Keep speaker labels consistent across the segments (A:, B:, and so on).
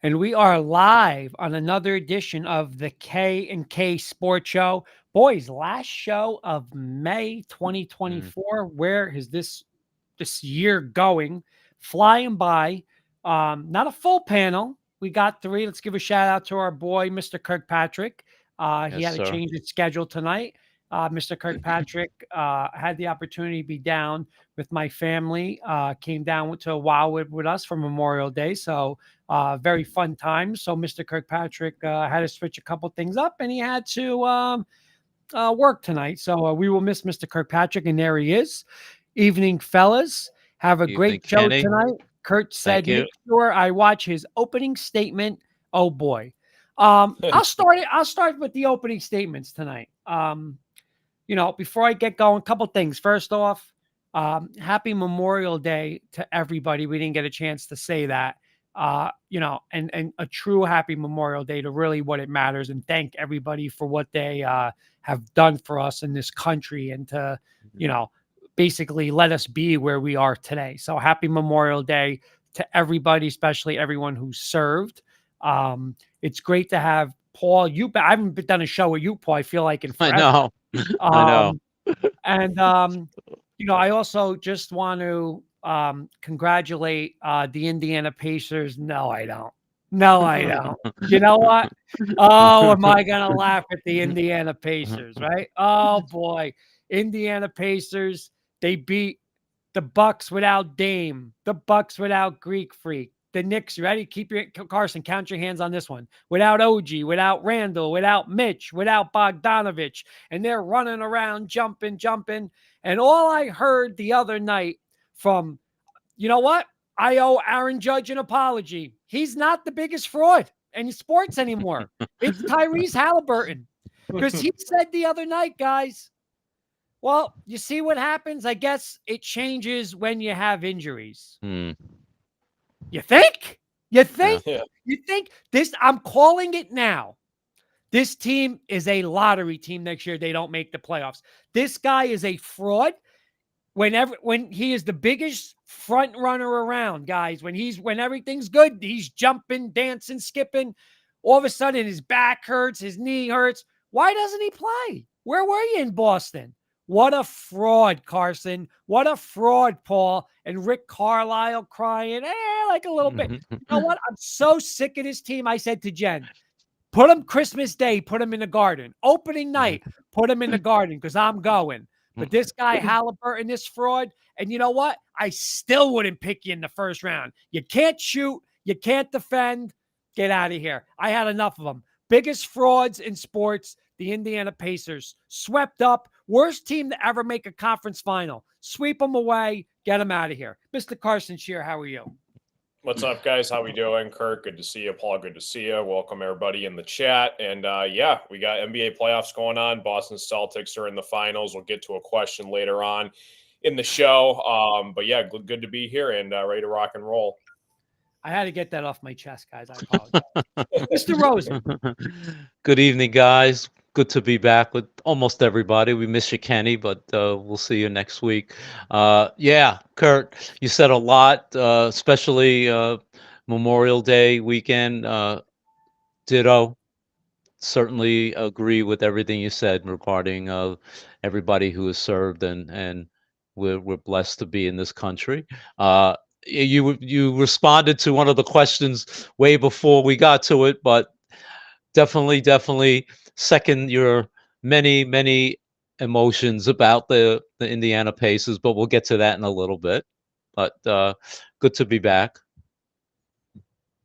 A: And we are live on another edition of the K and K Sports Show. Boys, last show of May
B: Mm.
A: 2024. Where is this year going? Flying by. Not a full panel. We got three. Let's give a shout out to our boy, Mr. Kirkpatrick. He
B: Yes,
A: had to
B: sir.
A: change his schedule tonight. Mr. Kirkpatrick had the opportunity to be down with my family. Came down to Wildwood with us for Memorial Day. So very fun time. So Mr. Kirkpatrick had to switch a couple things up, and he had to work tonight. So we will miss Mr. Kirkpatrick, and there he is. Evening, fellas. Have a
B: Evening,
A: great show
B: Kenny.
A: tonight. Kurt
B: Thank
A: said,
B: you.
A: make sure I watch his opening statement. Oh boy. I'll start with the opening statements tonight. Before I get going, a couple things. First off, happy Memorial Day to everybody. We didn't get a chance to say that. And a true happy Memorial Day to really what it matters, and thank everybody for what they have done for us in this country, and to,
B: Mhm.
A: you know, basically let us be where we are today. So happy Memorial Day to everybody, especially everyone who served. It's great to have Paul. I haven't done a show with you, Paul. I feel like in
B: I
A: forever.
B: know. I know.
A: Um, and I also just want to congratulate the Indiana Pacers. No, I don't. No, I don't. You know what? Oh, am I going to laugh at the Indiana Pacers, right? Oh, boy. Indiana Pacers, they beat the Bucks without Dame, the Bucks without Greek Freak. The Knicks, ready? Keep your Carson, count your hands on this one. Without OG, without Randall, without Mitch, without Bogdanovich, and they're running around, jumping. And all I heard the other night from, you know what? I owe Aaron Judge an apology. He's not the biggest fraud in sports anymore. It's Tyrese Halliburton. Because he said the other night, guys, well, you see what happens? I guess it changes when you have injuries.
B: Hmm.
A: You think? You
B: Yeah.
A: think? You think this? I'm calling it now. This team is a lottery team next year. They don't make the playoffs. This guy is a fraud. When he is the biggest front runner around, guys, when everything's good, he's jumping, dancing, skipping. All of a sudden, his back hurts, his knee hurts. Why doesn't he play? Where were you in Boston? What a fraud, Carson. What a fraud, Paul. And Rick Carlisle crying, like a little bit. You know what? I'm so sick of this team. I said to Jen, put him Christmas Day, put him in the Garden. Opening night, put him in the Garden because I'm going. But this guy, Halliburton, this fraud, and you know what? I still wouldn't pick you in the first round. You can't shoot. You can't defend. Get out of here. I had enough of them. Biggest frauds in sports, the Indiana Pacers. Swept up. Worst team to ever make a conference final. Sweep them away. Get them out of here. Mr. Carson Shear, how are you?
C: What's up, guys? How we doing? Kirk, good to see you. Paul, good to see you. Welcome everybody in the chat. And yeah, we got NBA playoffs going on. Boston Celtics are in the finals. We'll get to a question later on in the show. But yeah, good to be here and ready to rock and roll.
A: I had to get that off my chest, guys. I apologize. Mr. Rosen.
B: Good evening, guys. Good to be back with almost everybody. We miss you, Kenny, but we'll see you next week. Yeah, Kurt, you said a lot, especially Memorial Day weekend. Ditto. Certainly agree with everything you said regarding everybody who has served, and we're blessed to be in this country. You responded to one of the questions way before we got to it, but definitely second your many emotions about the Indiana Pacers, but we'll get to that in a little bit. But good to be back.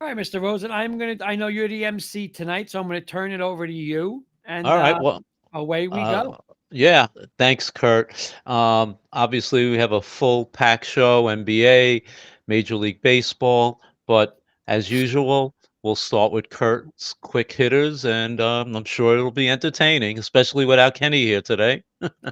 A: All right, Mr. Rosen, I know you're the MC tonight, so I'm gonna turn it over to you, and
B: All right. Well,
A: away we
B: Uh,
A: go.
B: yeah, thanks, Kurt. Obviously, we have a full pack show, NBA, Major League Baseball, but as usual, we'll start with Kurt's quick hitters, and I'm sure it'll be entertaining, especially without Kenny here today.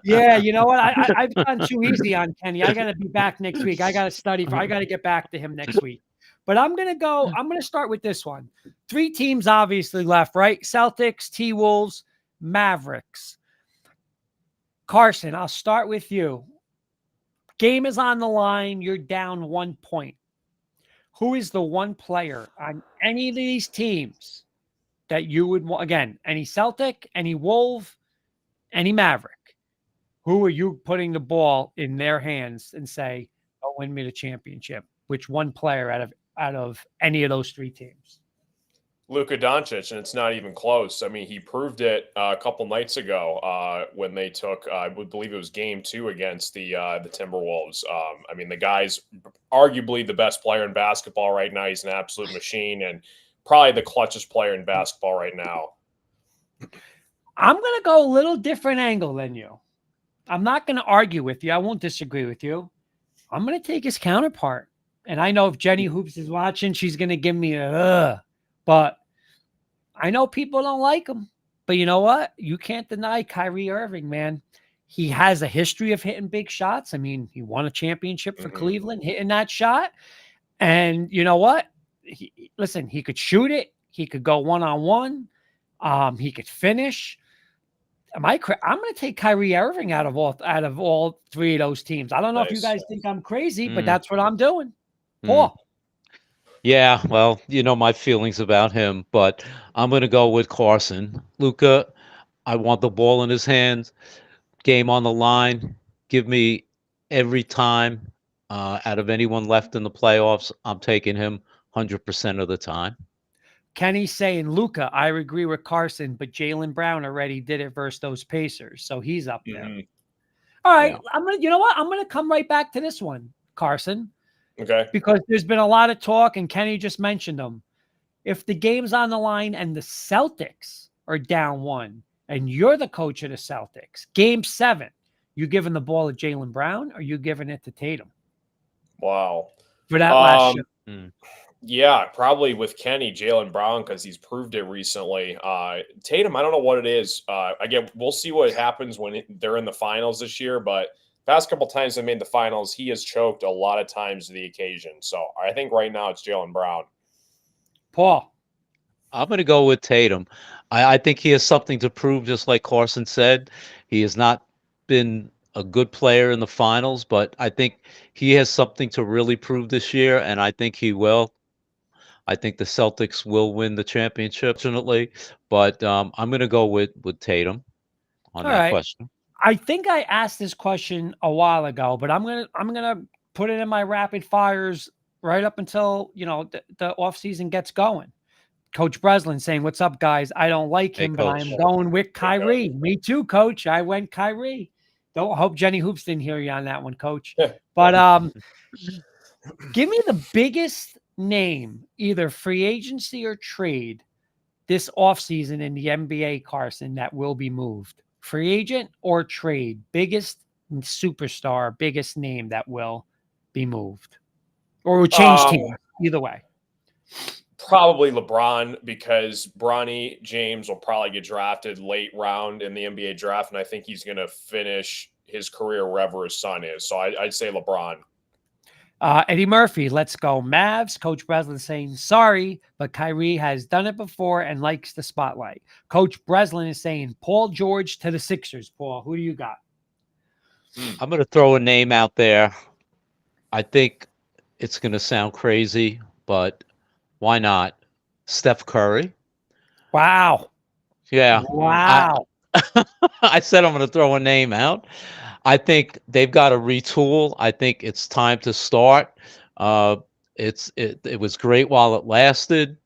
A: Yeah, you know what? I've gone too easy on Kenny. I gotta be back next week. I gotta study I gotta get back to him next week. But I'm gonna start with this one. Three teams obviously left, right? Celtics, T-Wolves, Mavericks. Carson, I'll start with you. Game is on the line. You're down 1 point. Who is the one player on any of these teams that you would want? Again, any Celtic, any Wolf, any Maverick. Who are you putting the ball in their hands and say, "Go win me the championship"? Which one player out of any of those three teams?
C: Luca Doncic, and it's not even close. I mean, he proved it a couple nights ago when they took, I would believe it was game 2 against the Timberwolves. I mean, the guy's arguably the best player in basketball right now. He's an absolute machine and probably the clutchest player in basketball right now.
A: I'm going to go a little different angle than you. I'm not going to argue with you. I won't disagree with you. I'm going to take his counterpart. And I know if Jenny Hoops is watching, she's going to give me a but I know people don't like him. But you know what? You can't deny Kyrie Irving, man. He has a history of hitting big shots. I mean, he won a championship for Cleveland hitting that shot. And you know what? Listen, he could shoot it. He could go one-on-one. He could finish. I'm going to take Kyrie Irving out of all three of those teams. I don't know if you guys think I'm crazy, but that's what I'm doing. Paul.
B: Yeah, well, you know my feelings about him, but I'm going to go with Carson. Luca, I want the ball in his hands, game on the line. Give me every time out of anyone left in the playoffs. I'm taking him 100% of the time.
A: Kenny's saying, Luca, I agree with Carson, but Jaylen Brown already did it versus those Pacers, so he's up there. All right, yeah. You know what? I'm gonna come right back to this one, Carson.
C: Okay.
A: Because there's been a lot of talk, and Kenny just mentioned them. If the game's on the line and the Celtics are down 1, and you're the coach of the Celtics, game 7, you giving the ball to Jaylen Brown, or you giving it to Tatum?
C: Wow.
A: For that last shot.
C: Yeah, probably with Kenny, Jaylen Brown, because he's proved it recently. Tatum, I don't know what it is. Again, we'll see what happens when they're in the finals this year, but past couple times they made the finals, he has choked a lot of times to the occasion. So I think right now it's Jaylen Brown.
A: Paul.
B: I'm going to go with Tatum. I think he has something to prove, just like Carson said. He has not been a good player in the finals, but I think he has something to really prove this year, and I think he will. I think the Celtics will win the championship, fortunately, but I'm going to go with Tatum on that question.
A: I think I asked this question a while ago, but I'm gonna put it in my rapid fires right up until the offseason gets going. Coach Breslin saying, "What's up, guys? I don't like him, but I'm going with Kyrie." Me too, Coach. I went Kyrie. Don't hope Jenny Hoops didn't hear you on that one, Coach. But give me the biggest name, either free agency or trade, this offseason in the NBA, Carson, that will be moved. Free agent or trade, biggest superstar, biggest name that will be moved or will change teams, either way.
C: Probably LeBron, because Bronny James will probably get drafted late round in the NBA draft, and I think he's going to finish his career wherever his son is. So I'd say LeBron.
A: Eddie Murphy, let's go Mavs. Coach Breslin saying, sorry, but Kyrie has done it before and likes the spotlight. Coach Breslin is saying Paul George to the Sixers. Paul, who do you got?
B: I'm going to throw a name out there. I think it's going to sound crazy, but why not? Steph Curry.
A: Wow.
B: Yeah.
A: Wow.
B: I said I'm going to throw a name out. I think they've got to retool. I think it's time to start. It was great while it lasted,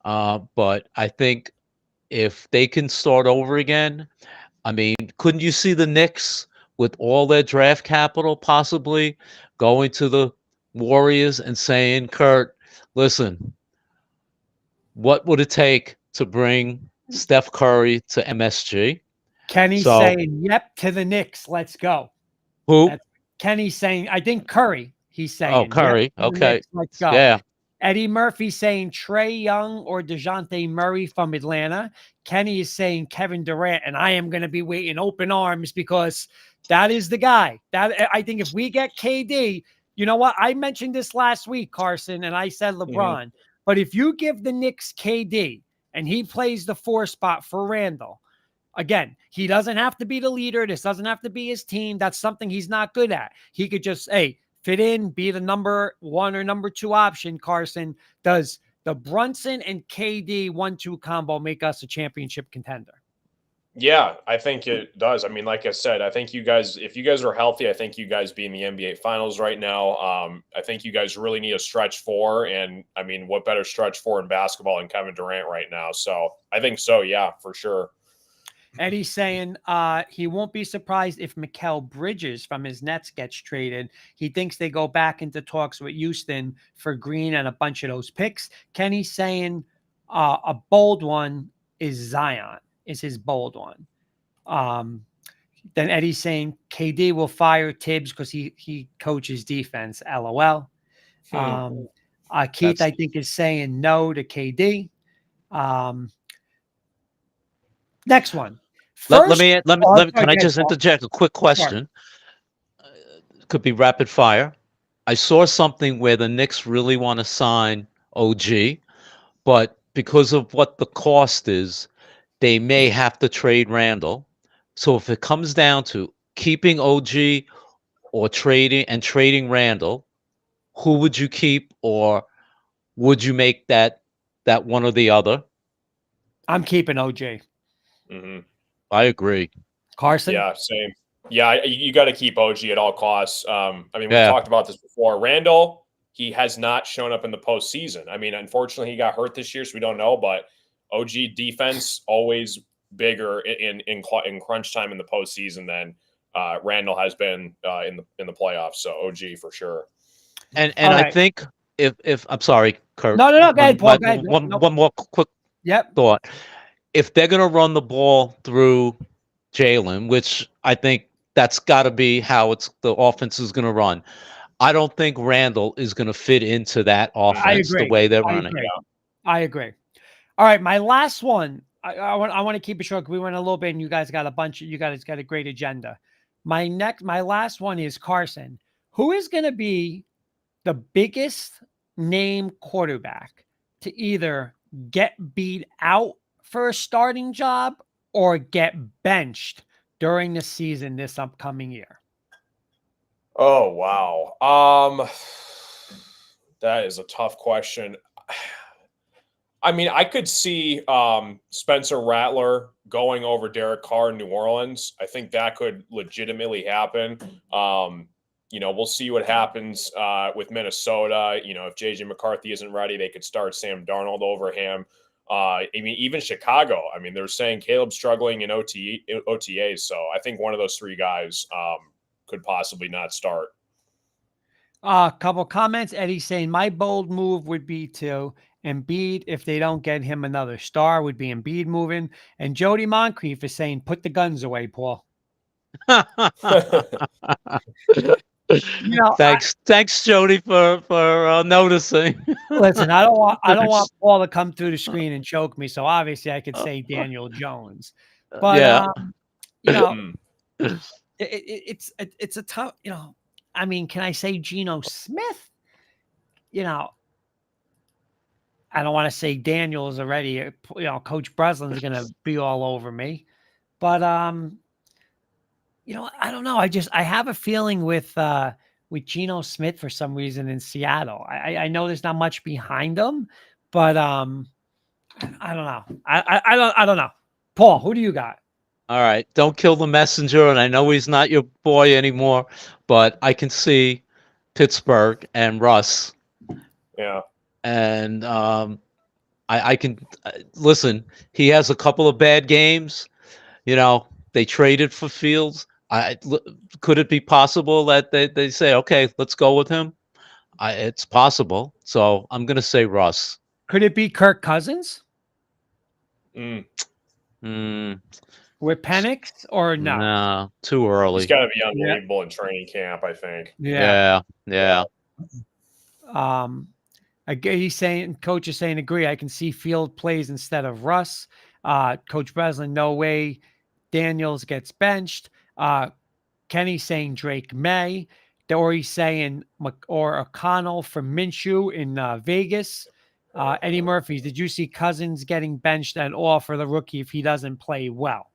B: but I think if they can start over again, I mean, couldn't you see the Knicks with all their draft capital possibly going to the Warriors and saying, Kurt, listen, what would it take to bring Steph Curry to MSG?
A: Kenny's saying, yep, to the Knicks. Let's go.
B: Who?
A: Kenny's saying, I think Curry. He's saying.
B: Oh, Curry.
A: Yep,
B: okay.
A: Knicks, let's go.
B: Yeah.
A: Eddie Murphy saying Trae Young or DeJounte Murray from Atlanta. Kenny is saying Kevin Durant, and I am going to be waiting open arms because that is the guy. That I think if we get KD, you know what? I mentioned this last week, Carson, and I said LeBron. But if you give the Knicks KD and he plays the 4 spot for Randall, again, he doesn't have to be the leader. This doesn't have to be his team. That's something he's not good at. He could just, fit in, be the number 1 or number 2 option, Carson, does the Brunson and KD 1-2 combo make us a championship contender?
C: Yeah, I think it does. I mean, like I said, I think you guys, if you guys are healthy, I think you guys be in the NBA Finals right now. I think you guys really need a stretch 4, and I mean, what better stretch 4 in basketball than Kevin Durant right now? So I think so. Yeah, for sure.
A: Eddie's saying he won't be surprised if Mikal Bridges from his Nets gets traded. He thinks they go back into talks with Houston for Green and a bunch of those picks. Kenny's saying a bold one is Zion, is his bold one. Then Eddie's saying KD will fire Tibbs because he coaches defense. LOL. Keith, I think, is saying no to KD. Next one.
B: Let me can I just interject a quick question? Could be rapid fire. I saw something where the Knicks really want to sign OG, but because of what the cost is, they may have to trade Randall. So if it comes down to keeping OG or trading Randall, who would you keep, or would you make that one or the other?
A: I'm keeping OG.
C: Mm-hmm.
B: I agree.
A: Carson?
C: Yeah, same. Yeah, you got to keep OG at all costs. I mean, we talked about this before. Randall, he has not shown up in the postseason. I mean, unfortunately, he got hurt this year, so we don't know. But OG defense always bigger in crunch time in the postseason than Randall has been in the playoffs. So OG for sure.
B: And I think if I'm sorry, Kurt.
A: No. Go ahead, Paul. Go ahead.
B: One more quick thought. If they're going to run the ball through Jalen, which I think that's got to be how the offense is going to run, I don't think Randall is going to fit into that offense the way they're running.
A: I agree. All right, my last one. I want to keep it short because we went a little bit, and you guys got a bunch. You guys got a great agenda. My last one is Carson. Who is going to be the biggest name quarterback to either get beat out for a starting job or get benched during the season this upcoming year?
C: Oh, wow. That is a tough question. I mean, I could see Spencer Rattler going over Derek Carr in New Orleans. I think that could legitimately happen. We'll see what happens with Minnesota. If JJ McCarthy isn't ready, they could start Sam Darnold over him. I mean, even Chicago. I mean, they're saying Caleb's struggling in OTAs. So I think one of those 3 guys could possibly not start.
A: A couple comments. Eddie saying my bold move would be to Embiid. If they don't get him another star, would be Embiid moving. And Jody Moncrief is saying, put the guns away, Paul.
B: Thanks, Jody, for noticing.
A: Listen, I don't want Paul to come through the screen and choke me. So obviously, I could say Daniel Jones, but it's a tough. I mean, can I say Geno Smith? I don't want to say Daniels already. Coach Breslin's going to be all over me, but I don't know. I have a feeling with Geno Smith for some reason in Seattle. I know there's not much behind him, but I don't know. I don't know. Paul, who do you got?
B: All right, don't kill the messenger, and I know he's not your boy anymore, but I can see Pittsburgh and Russ.
C: Yeah.
B: And I can listen. He has a couple of bad games. They traded for Fields. Could it be possible that they say, okay, let's go with him? It's possible. So I'm going to say Russ.
A: Could it be Kirk Cousins? With Penix or no?
B: No, too early.
C: He's got to be unbelievable in training camp, I think.
B: Yeah.
A: He's saying, coach is saying, agree. I can see Field plays instead of Russ. Coach Breslin, no way. Daniels gets benched. Kenny saying Drake May. Dory saying or O'Connell from Minshew in Vegas. Eddie Murphy, did you see Cousins getting benched at all for the rookie if he doesn't play well?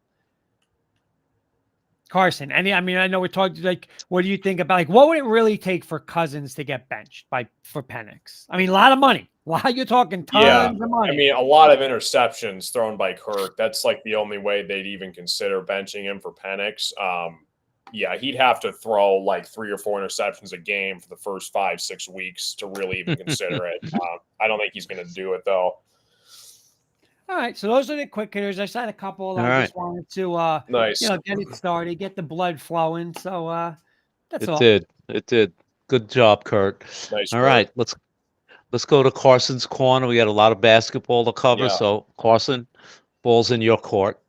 A: Carson, I mean, I know we're talking like, what do you think about, like, what would it really take for Cousins to get benched for Penix? I mean, a lot of money. Why you're talking
C: Yeah.
A: tons of money?
C: I mean, a lot of interceptions thrown by Kirk. That's like the only way they'd even consider benching him for Penix. Yeah, he'd have to throw like 3 or 4 interceptions a game for the first 5-6 weeks to really even consider it. I don't think he's going to do it though.
A: All right, so those are the quick hitters. I said a couple. I just wanted to,
C: Nice.
A: get it started, get the blood flowing. So that's all.
B: It did. Good job, Kurt.
C: Nice.
B: All right, let's go to Carson's corner. We got a lot of basketball to cover,
C: Yeah.
B: so Carson, ball's in your court.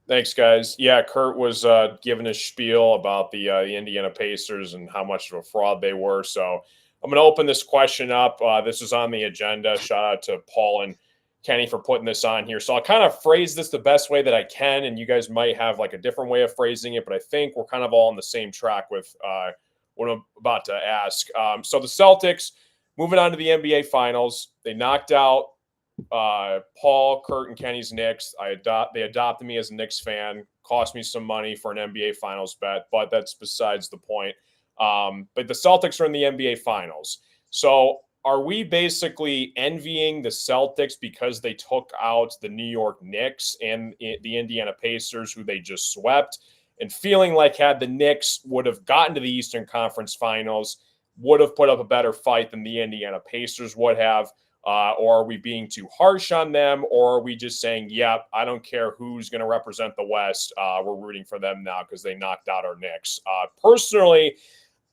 C: Thanks, guys. Yeah, Kurt was giving his spiel about the Indiana Pacers and how much of a fraud they were. So I'm going to open this question up. This is on the agenda. Shout out to Paul and Kenny for putting this on here. So I'll kind of phrase this the best way that I can, and you guys might have like a different way of phrasing it, but I think we're kind of all on the same track with what I'm about to ask. So the Celtics, moving on to the NBA Finals, they knocked out Paul, Kurt, and Kenny's Knicks. They adopted me as a Knicks fan. Cost me some money for an NBA Finals bet, but that's besides the point. But the Celtics are in the NBA Finals. So are we basically envying the Celtics because they took out the New York Knicks and the Indiana Pacers, who they just swept, and feeling like had the Knicks would have gotten to the Eastern Conference Finals, would have put up a better fight than the Indiana Pacers would have? Or are we being too harsh on them? Or are we just saying, yeah, I don't care who's going to represent the West. We're rooting for them now because they knocked out our Knicks. Personally,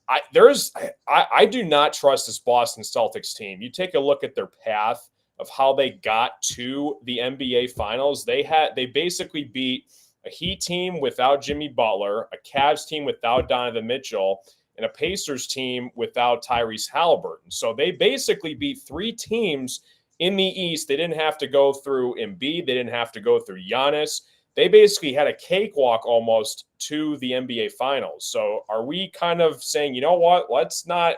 C: I do not trust this Boston Celtics team. You take a look at their path of how they got to the NBA Finals. They basically beat a Heat team without Jimmy Butler, a Cavs team without Donovan Mitchell, and a Pacers team without Tyrese Halliburton. So they basically beat 3 teams in the East. They didn't have to go through Embiid. They didn't have to go through Giannis. They basically had a cakewalk almost to the NBA Finals. So are we kind of saying, you know what, let's not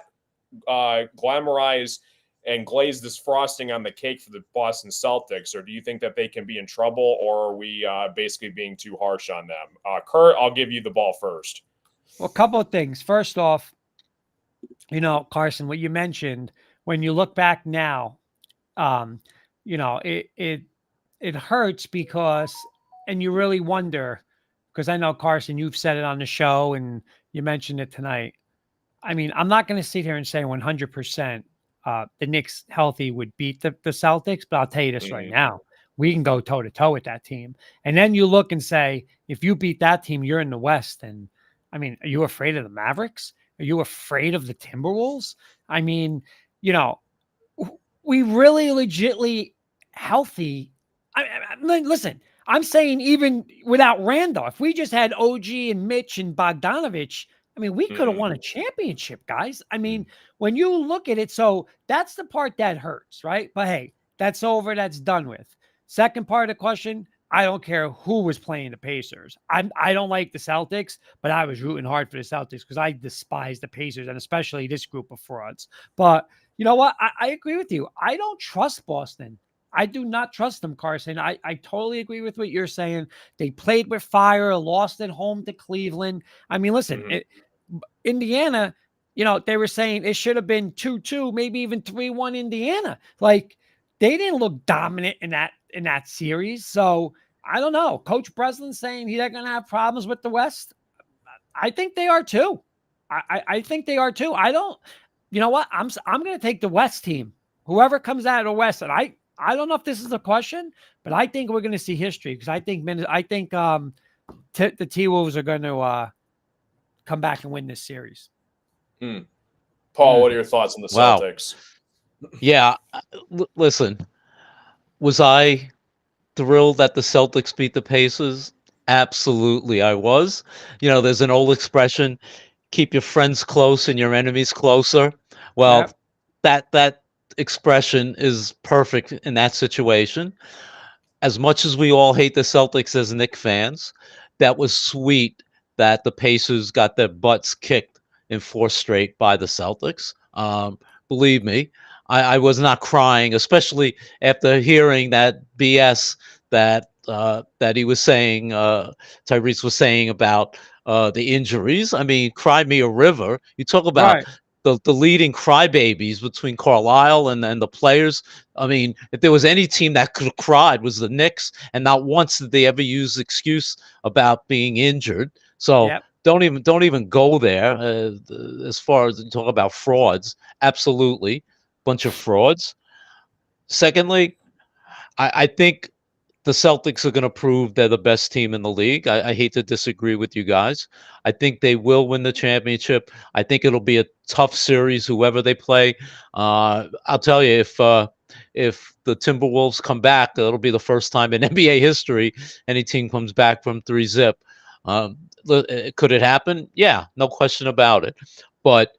C: glamorize and glaze this frosting on the cake for the Boston Celtics? Or do you think that they can be in trouble, or are we basically being too harsh on them? Kurt, I'll give you the ball first.
A: Well, a couple of things. First off, Carson, what you mentioned, when you look back now, it hurts because, and you really wonder, because I know, Carson, you've said it on the show and you mentioned it tonight. I mean, I'm not going to sit here and say 100% the Knicks healthy would beat the Celtics, but I'll tell you this right now. We can go toe-to-toe with that team. And then you look and say, if you beat that team, you're in the West. And I mean, are you afraid of the Mavericks? Are you afraid of the Timberwolves? I mean, we really legitly healthy. Listen, I'm saying even without Randall, if we just had OG and Mitch and Bogdanovich, I mean, we could have won a championship, guys. I mean, when you look at it, so that's the part that hurts, right? But hey, that's over. That's done with. Second part of the question, I don't care who was playing the Pacers. I don't like the Celtics, but I was rooting hard for the Celtics because I despise the Pacers and especially this group of frauds. But you know what? I agree with you. I don't trust Boston. I do not trust them, Carson. I totally agree with what you're saying. They played with fire, lost at home to Cleveland. I mean, listen, Indiana, they were saying it should have been 2-2, maybe even 3-1 Indiana. Like, they didn't look dominant in that series. So I don't know. Coach Breslin's saying he's not going to have problems with the West. I think they are too. I think they are too. I don't. You know what? I'm going to take the West team. Whoever comes out of the West, and I don't know if this is a question, but I think we're going to see history because I think the T-Wolves are going to come back and win this series.
C: Paul, what are your thoughts on the Celtics?
B: Yeah, listen, was I thrilled that the Celtics beat the Pacers? Absolutely, I was. There's an old expression, keep your friends close and your enemies closer. Well, that expression is perfect in that situation. As much as we all hate the Celtics as Knicks fans, that was sweet that the Pacers got their butts kicked in 4 straight by the Celtics. Believe me, I was not crying, especially after hearing that BS that he was saying, Tyrese was saying about the injuries. I mean, cry me a river. You talk about
A: Right.
B: the leading crybabies between Carlisle and the players. I mean, if there was any team that could have cried, was the Knicks, and not once did they ever use the excuse about being injured. So
A: Yep.
B: don't even go there. As far as you talk about frauds, absolutely, bunch of frauds. Secondly, I think the Celtics are going to prove they're the best team in the league. I hate to disagree with you guys. I think they will win the championship. I think it'll be a tough series, whoever they play. I'll tell you, if the Timberwolves come back, it'll be the first time in NBA history any team comes back from 3-zip. Um, could it happen? Yeah, no question about it. But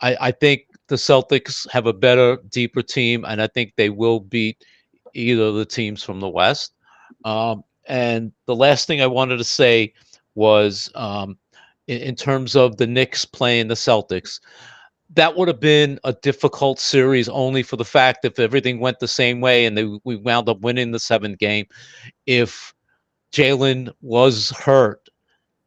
B: I think the Celtics have a better, deeper team, and I think they will beat either of the teams from the West. And the last thing I wanted to say was in terms of the Knicks playing the Celtics, that would have been a difficult series only for the fact if everything went the same way and we wound up winning the seventh game. If Jalen was hurt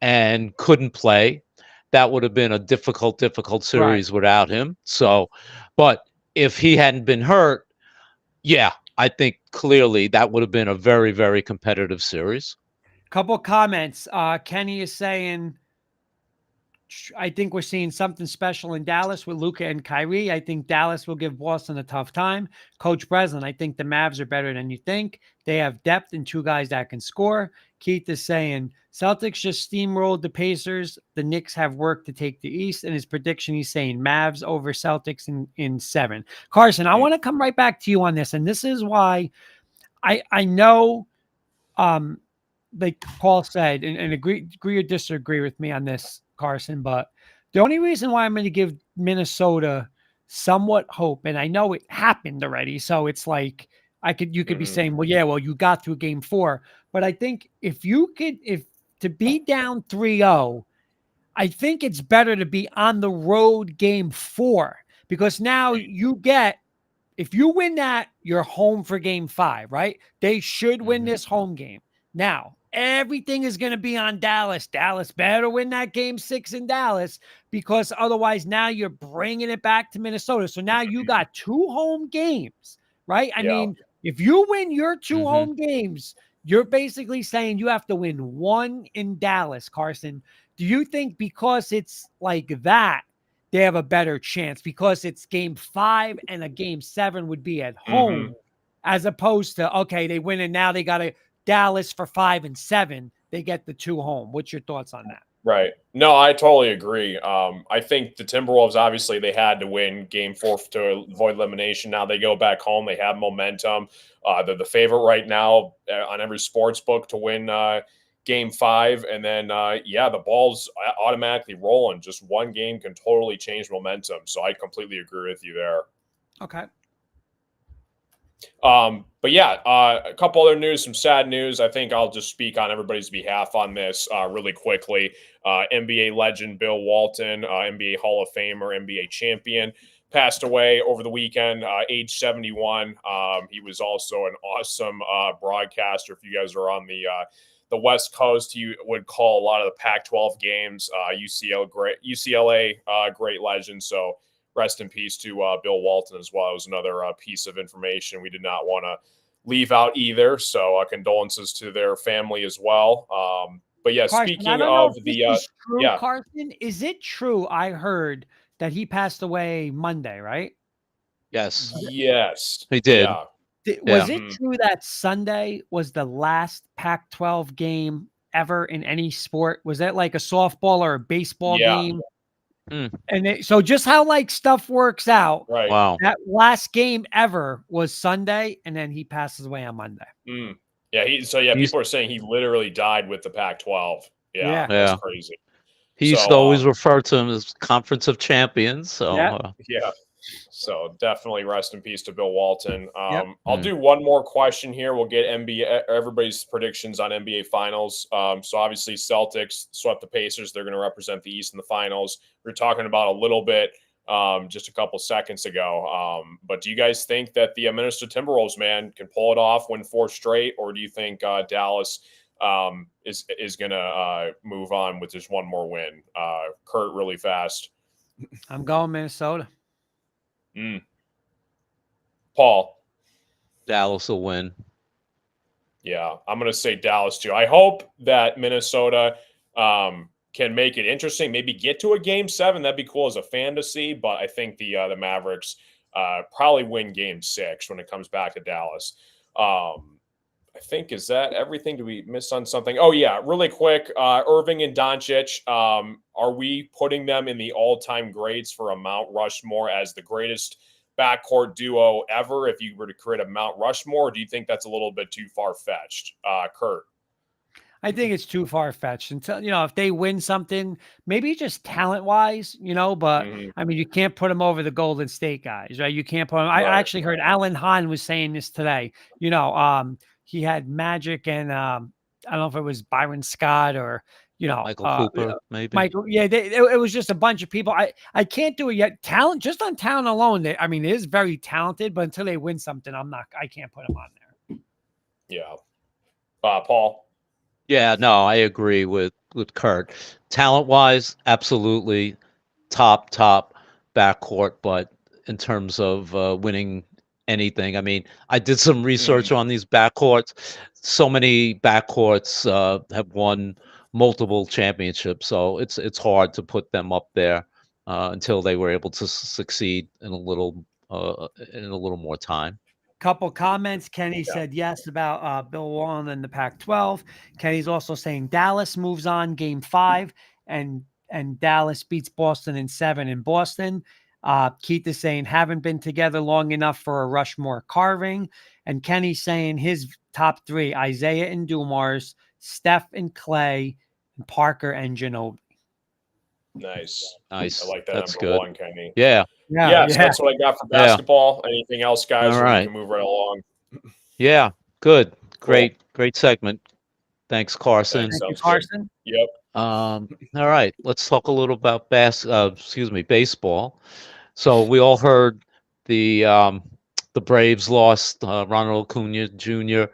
B: and couldn't play, that would have been a difficult
A: Right.
B: series without him. So, but if he hadn't been hurt, yeah, I think clearly that would have been a very, very competitive series.
A: Couple comments. Kenny is saying, I think we're seeing something special in Dallas with Luca and Kyrie. I think Dallas will give Boston a tough time. Coach Breslin, I think the Mavs are better than you think. They have depth and two guys that can score. Keith is saying Celtics just steamrolled the Pacers. The Knicks have work to take the East. And his prediction, he's saying Mavs over Celtics in 7. Carson, I want to come right back to you on this. And this is why I know like Paul said, and agree or disagree with me on this, Carson, but the only reason why I'm going to give Minnesota somewhat hope, and I know it happened already, so it's like you could be saying, well, yeah, well, you got through game 4, but I think if to be down 3-0, I think it's better to be on the road game 4, because now if you win that, you're home for game 5, right? They should win this home game. Now, everything is going to be on Dallas. Dallas better win that game 6 in Dallas, because otherwise now you're bringing it back to Minnesota. So now you got 2 home games, right? I mean, if you win your 2 home games, you're basically saying you have to win 1 in Dallas, Carson. Do you think because it's like that, they have a better chance because it's game 5 and a game 7 would be at home, as opposed to, okay, they win and now they got to Dallas for 5 and 7. They get the 2 home. What's your thoughts on that?
C: Right. No, I totally agree. I think the Timberwolves, obviously, they had to win game 4 to avoid elimination. Now they go back home. They have momentum. They're the favorite right now on every sports book to win game 5. And then, the ball's automatically rolling. Just one game can totally change momentum. So I completely agree with you there.
A: Okay.
C: But yeah, a couple other news, some sad news. I think I'll just speak on everybody's behalf on this really quickly. NBA legend Bill Walton, NBA Hall of Famer, NBA champion, passed away over the weekend, age 71. He was also an awesome broadcaster. If you guys are on the West Coast, he would call a lot of the Pac-12 games. UCLA, great legend. So rest in peace to Bill Walton as well. It was another piece of information we did not want to leave out either. So condolences to their family as well. But yeah,
A: Carson,
C: speaking of
A: true, Carson, is it true? I heard that he passed away Monday, right?
B: Yes.
C: Yes.
B: He did.
C: Yeah.
A: Was it true that Sunday was the last Pac-12 game ever in any sport? Was that like a softball or a baseball game? And so just how like stuff works out.
C: Right.
B: Wow.
A: That last game ever was Sunday, and then he passes away on Monday.
C: Yeah. People are saying he literally died with the Pac-12. Yeah. That's crazy.
B: He used to always refer to him as Conference of Champions. So
C: So definitely rest in peace to Bill Walton. I'll do one more question here. We'll get everybody's predictions on NBA Finals. So obviously Celtics swept the Pacers. They're going to represent the East in the Finals. We were talking about a little bit just a couple seconds ago. But do you guys think that the Minnesota Timberwolves, man, can pull it off, win 4 straight, or do you think Dallas is going to move on with just one more win. Kurt, really fast.
A: I'm going Minnesota.
C: Paul.
B: Dallas will win.
C: Yeah, I'm going to say Dallas too. I hope that Minnesota can make it interesting, maybe get to a game 7. That'd be cool as a fantasy, but I think the Mavericks probably win game 6 when it comes back to Dallas. I think, is that everything? Do we miss on something? Oh, yeah, really quick. Irving and Doncic, are we putting them in the all-time greats for a Mount Rushmore as the greatest backcourt duo ever if you were to create a Mount Rushmore? Or do you think that's a little bit too far-fetched? Kurt?
A: I think it's too far-fetched. Until, if they win something, maybe just talent-wise, but I mean, you can't put them over the Golden State guys, right? You can't put them. I actually heard Alan Hahn was saying this today. He had Magic and I don't know if it was Byron Scott or
B: Michael Cooper, maybe.
A: Michael, yeah, it was just a bunch of people. I can't do it yet. Talent, just on talent alone, it is very talented, but until they win something, I can't put them on there.
C: Yeah. Paul?
B: Yeah, no, I agree with Kurt. Talent-wise, absolutely top backcourt, but in terms of winning anything, I mean, I did some research on these backcourts. So many backcourts have won multiple championships, so it's hard to put them up there until they were able to succeed in a little more time.
A: Couple comments. Kenny said yes about Bill Walton and the Pac-12. Kenny's also saying Dallas moves on game 5 and Dallas beats Boston in 7 in Boston. Keith is saying haven't been together long enough for a Rushmore carving. And Kenny's saying his top 3, Isaiah and Dumars, Steph and Clay, and Parker and Ginobili.
C: Nice.
B: I
C: like that.
B: That's
C: number
B: good.
C: 1, Kenny.
B: Yeah.
C: So that's what I got for basketball. Anything else, guys?
B: All right.
C: We can move right along.
B: Yeah. Good. Great segment. Thanks, Carson.
A: Thank you, Carson.
C: Good. Yep.
B: All right. Let's talk a little about baseball. So we all heard the Braves lost Ronald Acuna Jr.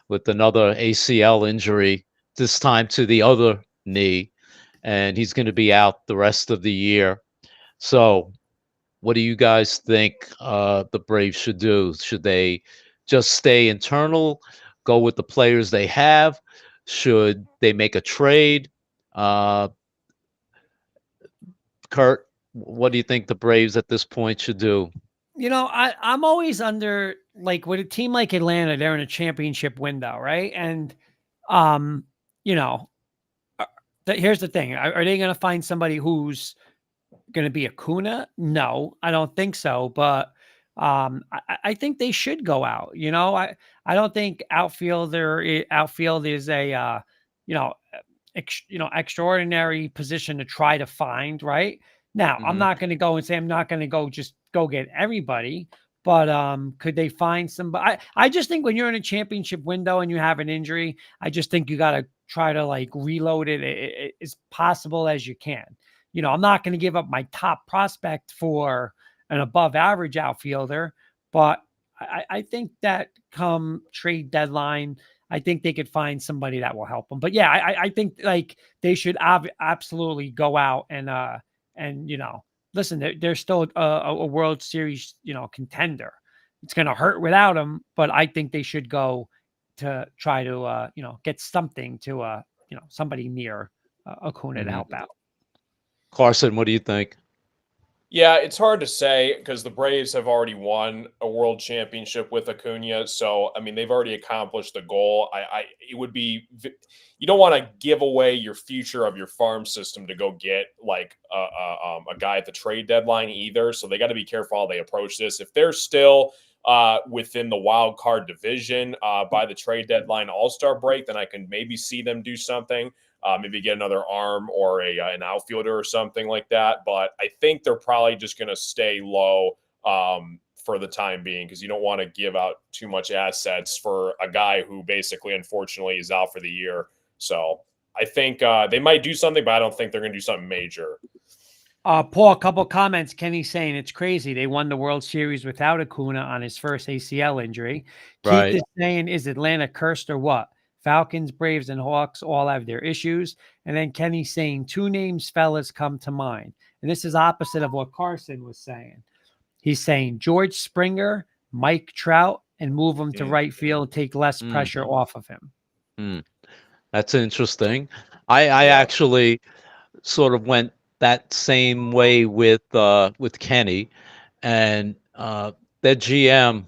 B: with another ACL injury, this time to the other knee, and he's going to be out the rest of the year. So what do you guys think the Braves should do? Should they just stay internal, go with the players they have? Should they make a trade? Kurt, what do you think the Braves at this point should do?
A: I'm always under, like, with a team like Atlanta, they're in a championship window, right? And, here's the thing. Are they going to find somebody who's going to be Acuna? No, I don't think so. But I think they should go out. I don't think outfield is a extraordinary position to try to find, right? Now, I'm not going to go and say I'm not going to just go get everybody, but could they find somebody? I just think when you're in a championship window and you have an injury, I just think you got to try to like reload it as possible as you can. I'm not going to give up my top prospect for an above average outfielder, but I think that come trade deadline, I think they could find somebody that will help them. But yeah, I think like they should absolutely go out and listen, they're still a World Series, contender. It's going to hurt without them, but I think they should go to try to, get something to, somebody near Acuna to help out.
B: Carson, what do you think?
C: Yeah, it's hard to say because the Braves have already won a world championship with Acuna. So, I mean, they've already accomplished the goal. It would be, you don't want to give away your future of your farm system to go get like a guy at the trade deadline either. So they got to be careful how they approach this. If they're still within the wild card division by the trade deadline all-star break, then I can maybe see them do something. Maybe get another arm or an outfielder or something like that. But I think they're probably just going to stay low for the time being because you don't want to give out too much assets for a guy who basically, unfortunately, is out for the year. So I think they might do something, but I don't think they're going to do something major.
A: Paul, a couple comments. Kenny's saying it's crazy. They won the World Series without Acuna on his first ACL injury.
B: Right.
A: Keith is saying, is Atlanta cursed or what? Falcons, Braves, and Hawks all have their issues. And then Kenny's saying 2 names, fellas, come to mind. And this is opposite of what Carson was saying. He's saying George Springer, Mike Trout, and move him to right field, take less pressure off of him.
B: That's interesting. I actually sort of went that same way with Kenny, and their GM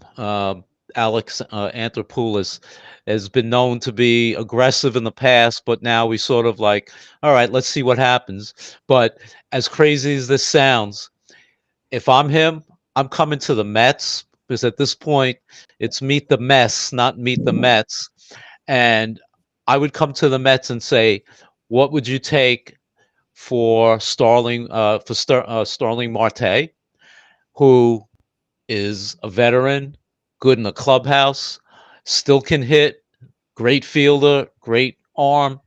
B: Alex Anthropoulos has been known to be aggressive in the past, but now we sort of like, all right, let's see what happens. But as crazy as this sounds, if I'm him, I'm coming to the Mets because at this point it's meet the mess, not meet the Mets. And I would come to the Mets and say, what would you take for Starling Marte, who is a veteran, good in the clubhouse, still can hit, great fielder, great arm,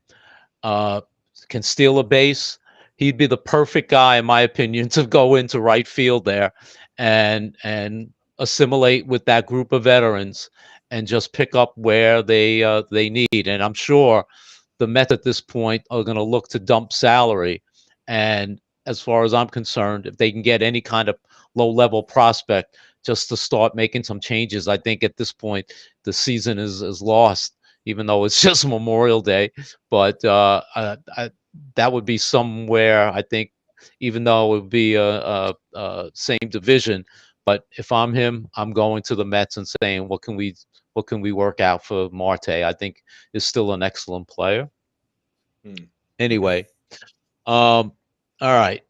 B: can steal a base. He'd be the perfect guy, in my opinion, to go into right field there and assimilate with that group of veterans and just pick up where they need. And I'm sure the Mets at this point are going to look to dump salary. And as far as I'm concerned, if they can get any kind of low-level prospect just to start making some changes, I think at this point the season is lost, even though it's just Memorial Day. But that would be somewhere, I think, even though it would be a same division. But if I'm him, I'm going to the Mets and saying, what can we work out for Marte? I think is still an excellent player. Anyway, all right.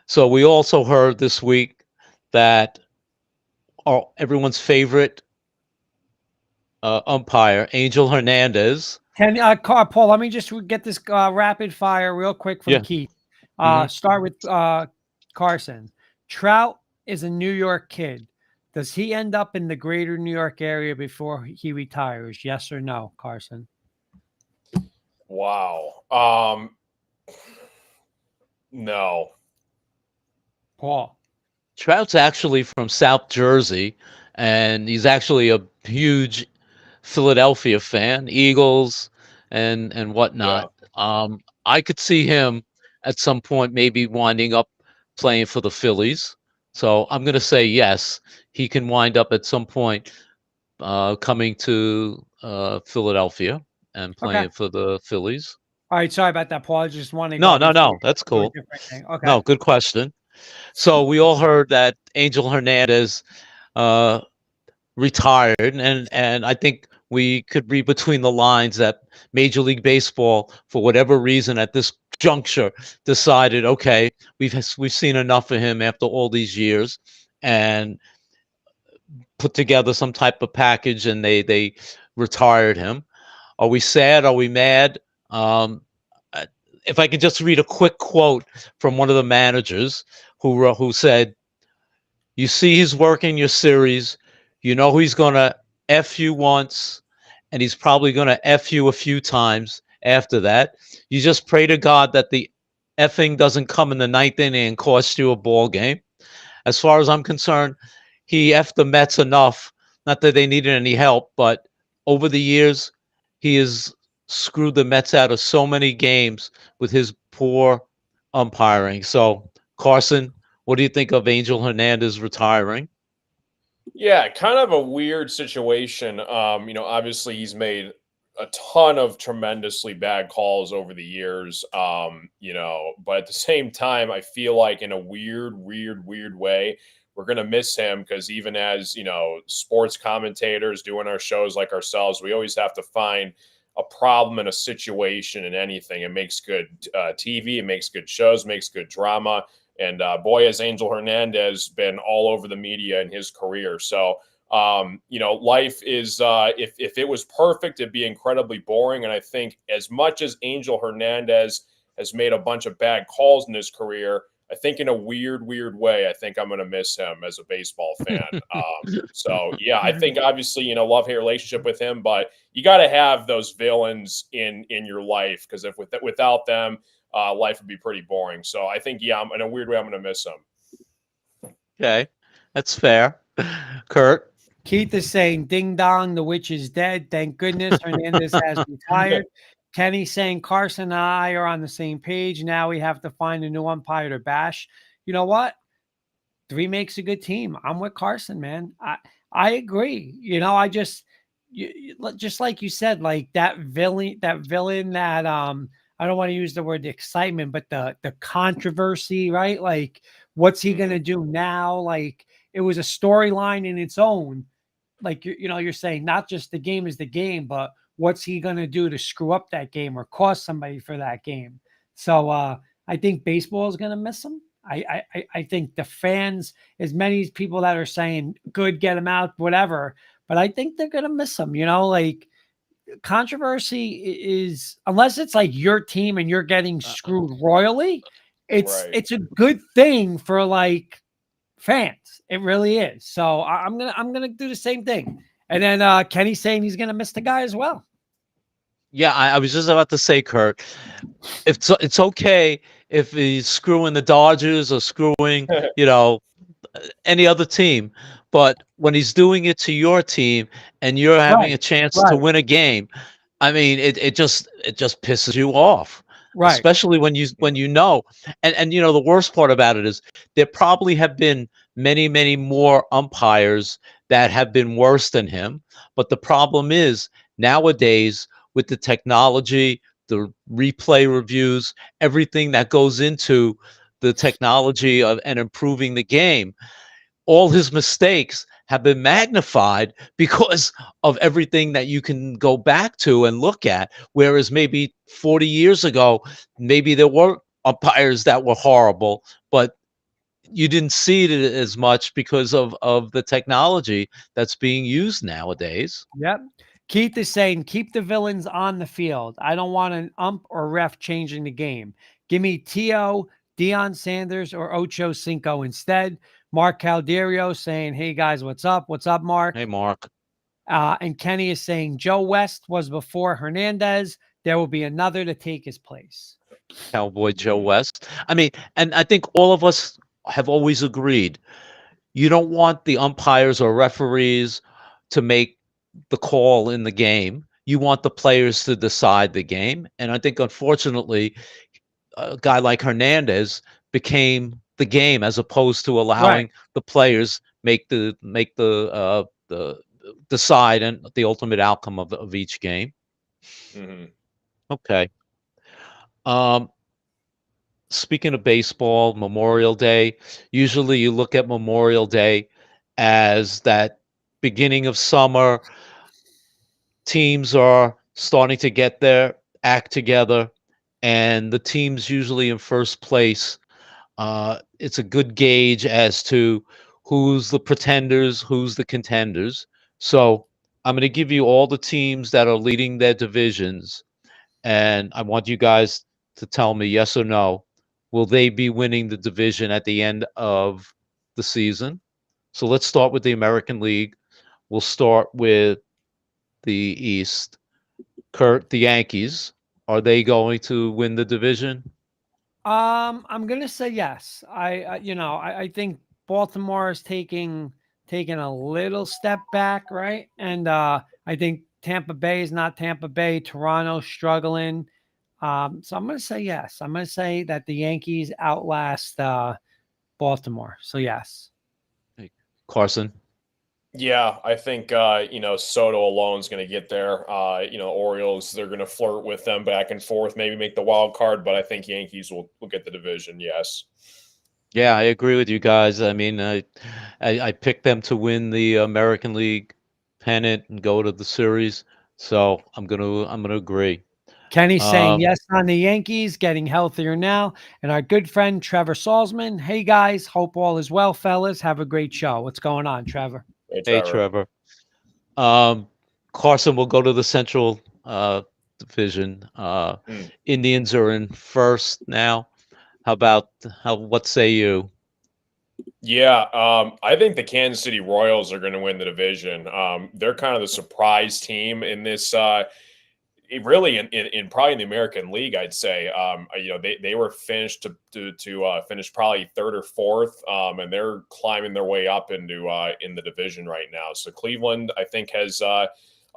B: So we also heard this week that everyone's favorite umpire, Angel Hernandez.
A: Paul, let me just get this rapid fire real quick from Keith. Start with Carson. Trout is a New York kid. Does he end up in the greater New York area before he retires? Yes or no, Carson?
C: Wow. No.
A: Paul.
B: Trout's actually from South Jersey, and he's actually a huge Philadelphia fan, Eagles and whatnot. I could see him at some point maybe winding up playing for the Phillies. So I'm going to say yes, he can wind up at some point coming to Philadelphia and playing for the Phillies.
A: All right, sorry about that, Paul. I just wanted to
B: No, that's cool.
A: Okay.
B: No, good question. So we all heard that Angel Hernandez retired, and I think we could read between the lines that Major League Baseball, for whatever reason at this juncture, decided, okay, we've seen enough of him after all these years, and put together some type of package, and they retired him. Are we sad? Are we mad? If I could just read a quick quote from one of the managers who said, "You see he's working your series. You know he's going to F you once, and he's probably going to F you a few times after that. You just pray to God that the effing doesn't come in the ninth inning and cost you a ball game." As far as I'm concerned, he effed the Mets enough. Not that they needed any help, but over the years, he has screwed the Mets out of so many games with his poor umpiring. So, Carson, what do you think of Angel Hernandez retiring?
C: Yeah, kind of a weird situation. Obviously he's made a ton of tremendously bad calls over the years. But at the same time, I feel like in a weird way, we're going to miss him because even as, sports commentators doing our shows like ourselves, we always have to find a problem in a situation in anything. It makes good TV, it makes good shows, makes good drama. And boy, has Angel Hernandez been all over the media in his career. So, life is, if it was perfect, it'd be incredibly boring. And I think as much as Angel Hernandez has made a bunch of bad calls in his career, I think in a weird way, I think I'm going to miss him as a baseball fan. I think obviously, love-hate relationship with him, but you got to have those villains in your life because if without them, life would be pretty boring. So I think, in a weird way, I'm going to miss him.
B: Okay, that's fair. Kurt?
A: Keith is saying, "Ding dong, the witch is dead. Thank goodness Hernandez has retired." Kenny saying, "Carson and I are on the same page. Now we have to find a new umpire to bash." You know what? 3 makes a good team. I'm with Carson, man. I agree. I just just like you said, like that villain that I don't want to use the word excitement, but the controversy, right? Like, what's he gonna do now? Like, it was a storyline in its own. Like, you're saying not just the game is the game, but what's he gonna do to screw up that game or cost somebody for that game? So I think baseball is gonna miss him. I think the fans, as many people that are saying good, get him out, whatever, but I think they're gonna miss him. Like, controversy is, unless it's like your team and you're getting screwed royally, it's
C: Right.
A: it's a good thing for like fans. It really is. So I'm gonna do the same thing. And then Kenny's saying he's gonna miss the guy as well.
B: Yeah, I was just about to say, Kurt, if it's okay if he's screwing the Dodgers or screwing, you know, any other team, but when he's doing it to your team and you're having
A: Right.
B: a chance to
A: Right.
B: win a game, I mean, it just pisses you off,
A: Right.
B: especially when you know. And the worst part about it is there probably have been many more umpires that have been worse than him, but the problem is nowadays with the technology, the replay reviews, everything that goes into the technology of and improving the game, all his mistakes have been magnified because of everything that you can go back to and look at. Whereas maybe 40 years ago, maybe there were umpires that were horrible, but you didn't see it as much because of the technology that's being used nowadays.
A: Yep. Keith is saying, keep the villains on the field. I don't want an ump or ref changing the game. Give me Tio, Deion Sanders, or Ocho Cinco instead. Mark Calderio saying, hey guys, what's up? What's up,
B: Hey,
A: Mark?
B: Mark.
A: And Kenny is saying, Joe West was before Hernandez. There will be another to take his place.
B: Cowboy Joe West. I mean, and I think all of us have always agreed you don't want the umpires or referees to make the call in the game. You want the players to decide the game. And I think, unfortunately, a guy like Hernandez became the game as opposed to
A: Right.
B: allowing the players make the decide and the ultimate outcome of each game.
C: Mhm.
B: Okay. Um, Speaking of baseball, Memorial Day, usually you look at Memorial Day as that beginning of summer. Teams are starting to get their act together, and the teams usually in first place. It's a good gauge as to who's the pretenders, who's the contenders. So I'm going to give you all the teams that are leading their divisions, and I want you guys to tell me yes or no. Will they be winning the division at the end of the season? So let's start with the American League. We'll start with the East. Kurt, the Yankees, are they going to win the division?
A: I'm gonna say yes. I think Baltimore is taking a little step back, right? And I think Tampa Bay is not Tampa Bay. Toronto's struggling. So I'm gonna say yes. I'm gonna say that the Yankees outlast Baltimore. So yes.
B: Hey, Carson.
C: Yeah, I think Soto alone is going to get there. Orioles, they're going to flirt with them back and forth, maybe make the wild card, but I think Yankees will get the division. Yes.
B: Yeah, I agree with you guys. I mean, I picked them to win the American League pennant and go to the series, so I'm gonna agree.
A: Kenny's saying
B: Um,
A: yes on the Yankees, getting healthier now. And our good friend Trevor Salzman. Hey guys, hope all is well, fellas. Have a great show. What's going on, Trevor?
C: Hey,
B: hey,
C: Trevor.
B: Trevor. Um, Carson will go to the Central Division.
C: Hmm.
B: Indians are in first now. How about how? What say you?
C: Yeah, I think the Kansas City Royals are going to win the division. They're kind of the surprise team in this really in probably in the American League, I'd say. They were finished to finish probably third or fourth, and they're climbing their way up into in the division right now. So Cleveland, I think, has a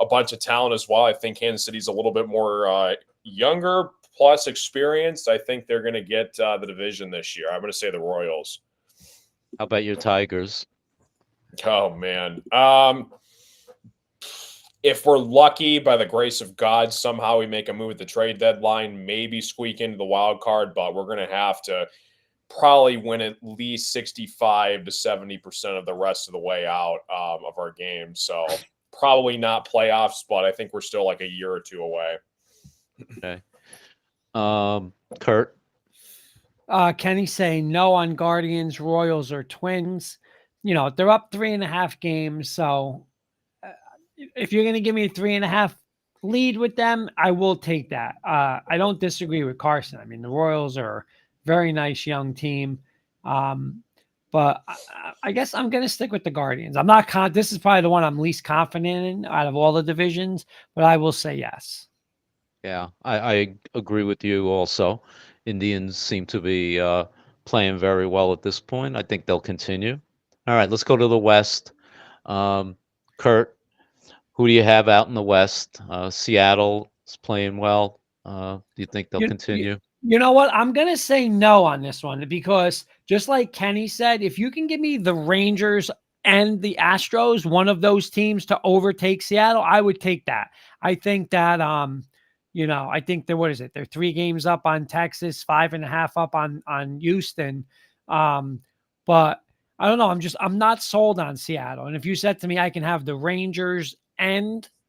C: bunch of talent as well. I think Kansas City's a little bit more younger plus experienced. I think they're going to get the division this year. I'm going to say the Royals.
B: How about your Tigers?
C: Oh man. If we're lucky, by the grace of God, somehow we make a move at the trade deadline, maybe squeak into the wild card, but we're going to have to probably win at least 65 to 70% of the rest of the way out of our games. So probably not playoffs, but I think we're still like a year or two away.
B: Okay. Kurt?
A: Kenny's saying no on Guardians, Royals, or Twins. They're up 3.5 games, so if you're going to give me a 3.5 lead with them, I will take that. I don't disagree with Carson. I mean, the Royals are a very nice young team. But I guess I'm going to stick with the Guardians. I'm not this is probably the one I'm least confident in out of all the divisions, but I will say yes.
B: Yeah, I agree with you also. Indians seem to be playing very well at this point. I think they'll continue. All right, let's go to the West. Kurt, who do you have out in the West? Seattle is playing well. Do you think they'll continue?
A: You know what? I'm going to say no on this one because just like Kenny said, if you can give me the Rangers and the Astros, one of those teams to overtake Seattle, I would take that. I think that, I think what is it? They're 3 games up on Texas, 5.5 up on Houston. But I don't know. I'm not sold on Seattle. And if you said to me, I can have the Rangers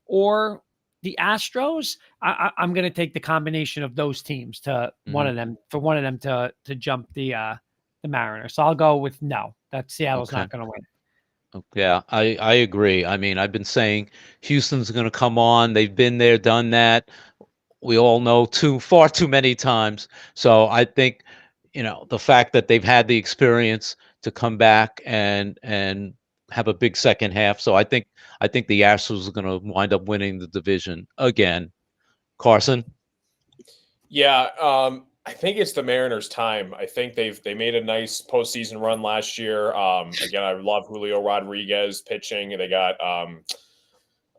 A: or the Astros, I'm going to take the combination of those teams to one of them to jump the Mariners. So I'll go with no. That Seattle's not going to win.
B: Yeah, I agree. I mean, I've been saying Houston's going to come on. They've been there, done that. We all know far too many times. So I think, the fact that they've had the experience to come back and have a big second half. So I think the Astros are going to wind up winning the division again. Carson?
C: Yeah, I think it's the Mariners' time. I think they made a nice postseason run last year. Again, I love Julio Rodriguez pitching. They got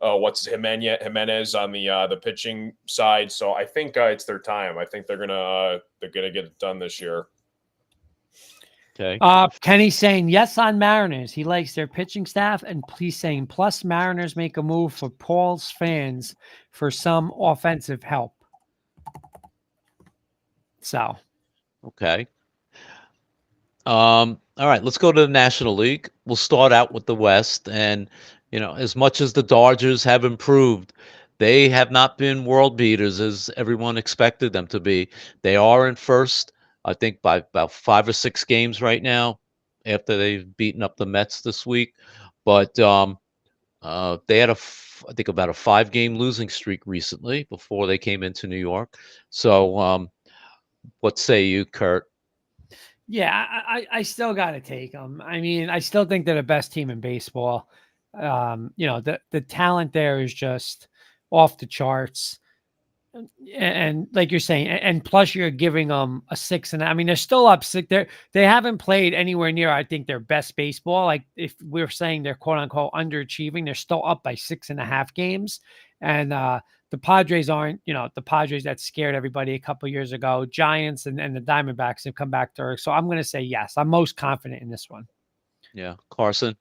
C: Hernandez on the pitching side. So I think it's their time. I think they're gonna get it done this year.
B: Okay.
A: Kenny's saying yes on Mariners. He likes their pitching staff, and he's saying plus Mariners make a move for Paul's fans for some offensive help. So,
B: okay. All right, let's go to the National League. We'll start out with the West, and as much as the Dodgers have improved, they have not been world beaters as everyone expected them to be. They are in first, I think, by about 5 or 6 games right now after they've beaten up the Mets this week. But they had I think about a 5-game losing streak recently before they came into New York. So what say you, Kurt?
A: Yeah, I still got to take them. I mean, I still think they're the best team in baseball. The talent there is just off the charts. And like you're saying, and plus you're giving them a 6, and I mean, they're still up 6. They haven't played anywhere near, I think, their best baseball. Like if we're saying they're quote unquote underachieving, they're still up by 6.5 games. And the Padres aren't, the Padres that scared everybody a couple years ago. Giants and the Diamondbacks have come back to earth. So I'm going to say yes. I'm most confident in this one.
B: Yeah, Carson.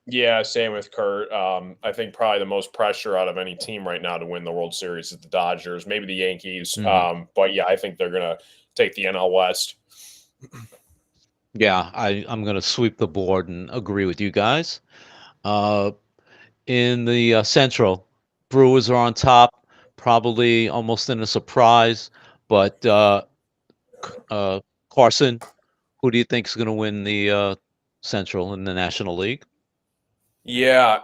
C: Yeah, same with Kurt. I think probably the most pressure out of any team right now to win the World Series is the Dodgers, maybe the Yankees.
B: Mm-hmm.
C: But yeah, I think they're going to take the NL West.
B: Yeah, I'm going to sweep the board and agree with you guys. In the Central, Brewers are on top, probably almost in a surprise. But Carson, who do you think is going to win the Central in the National League?
C: Yeah,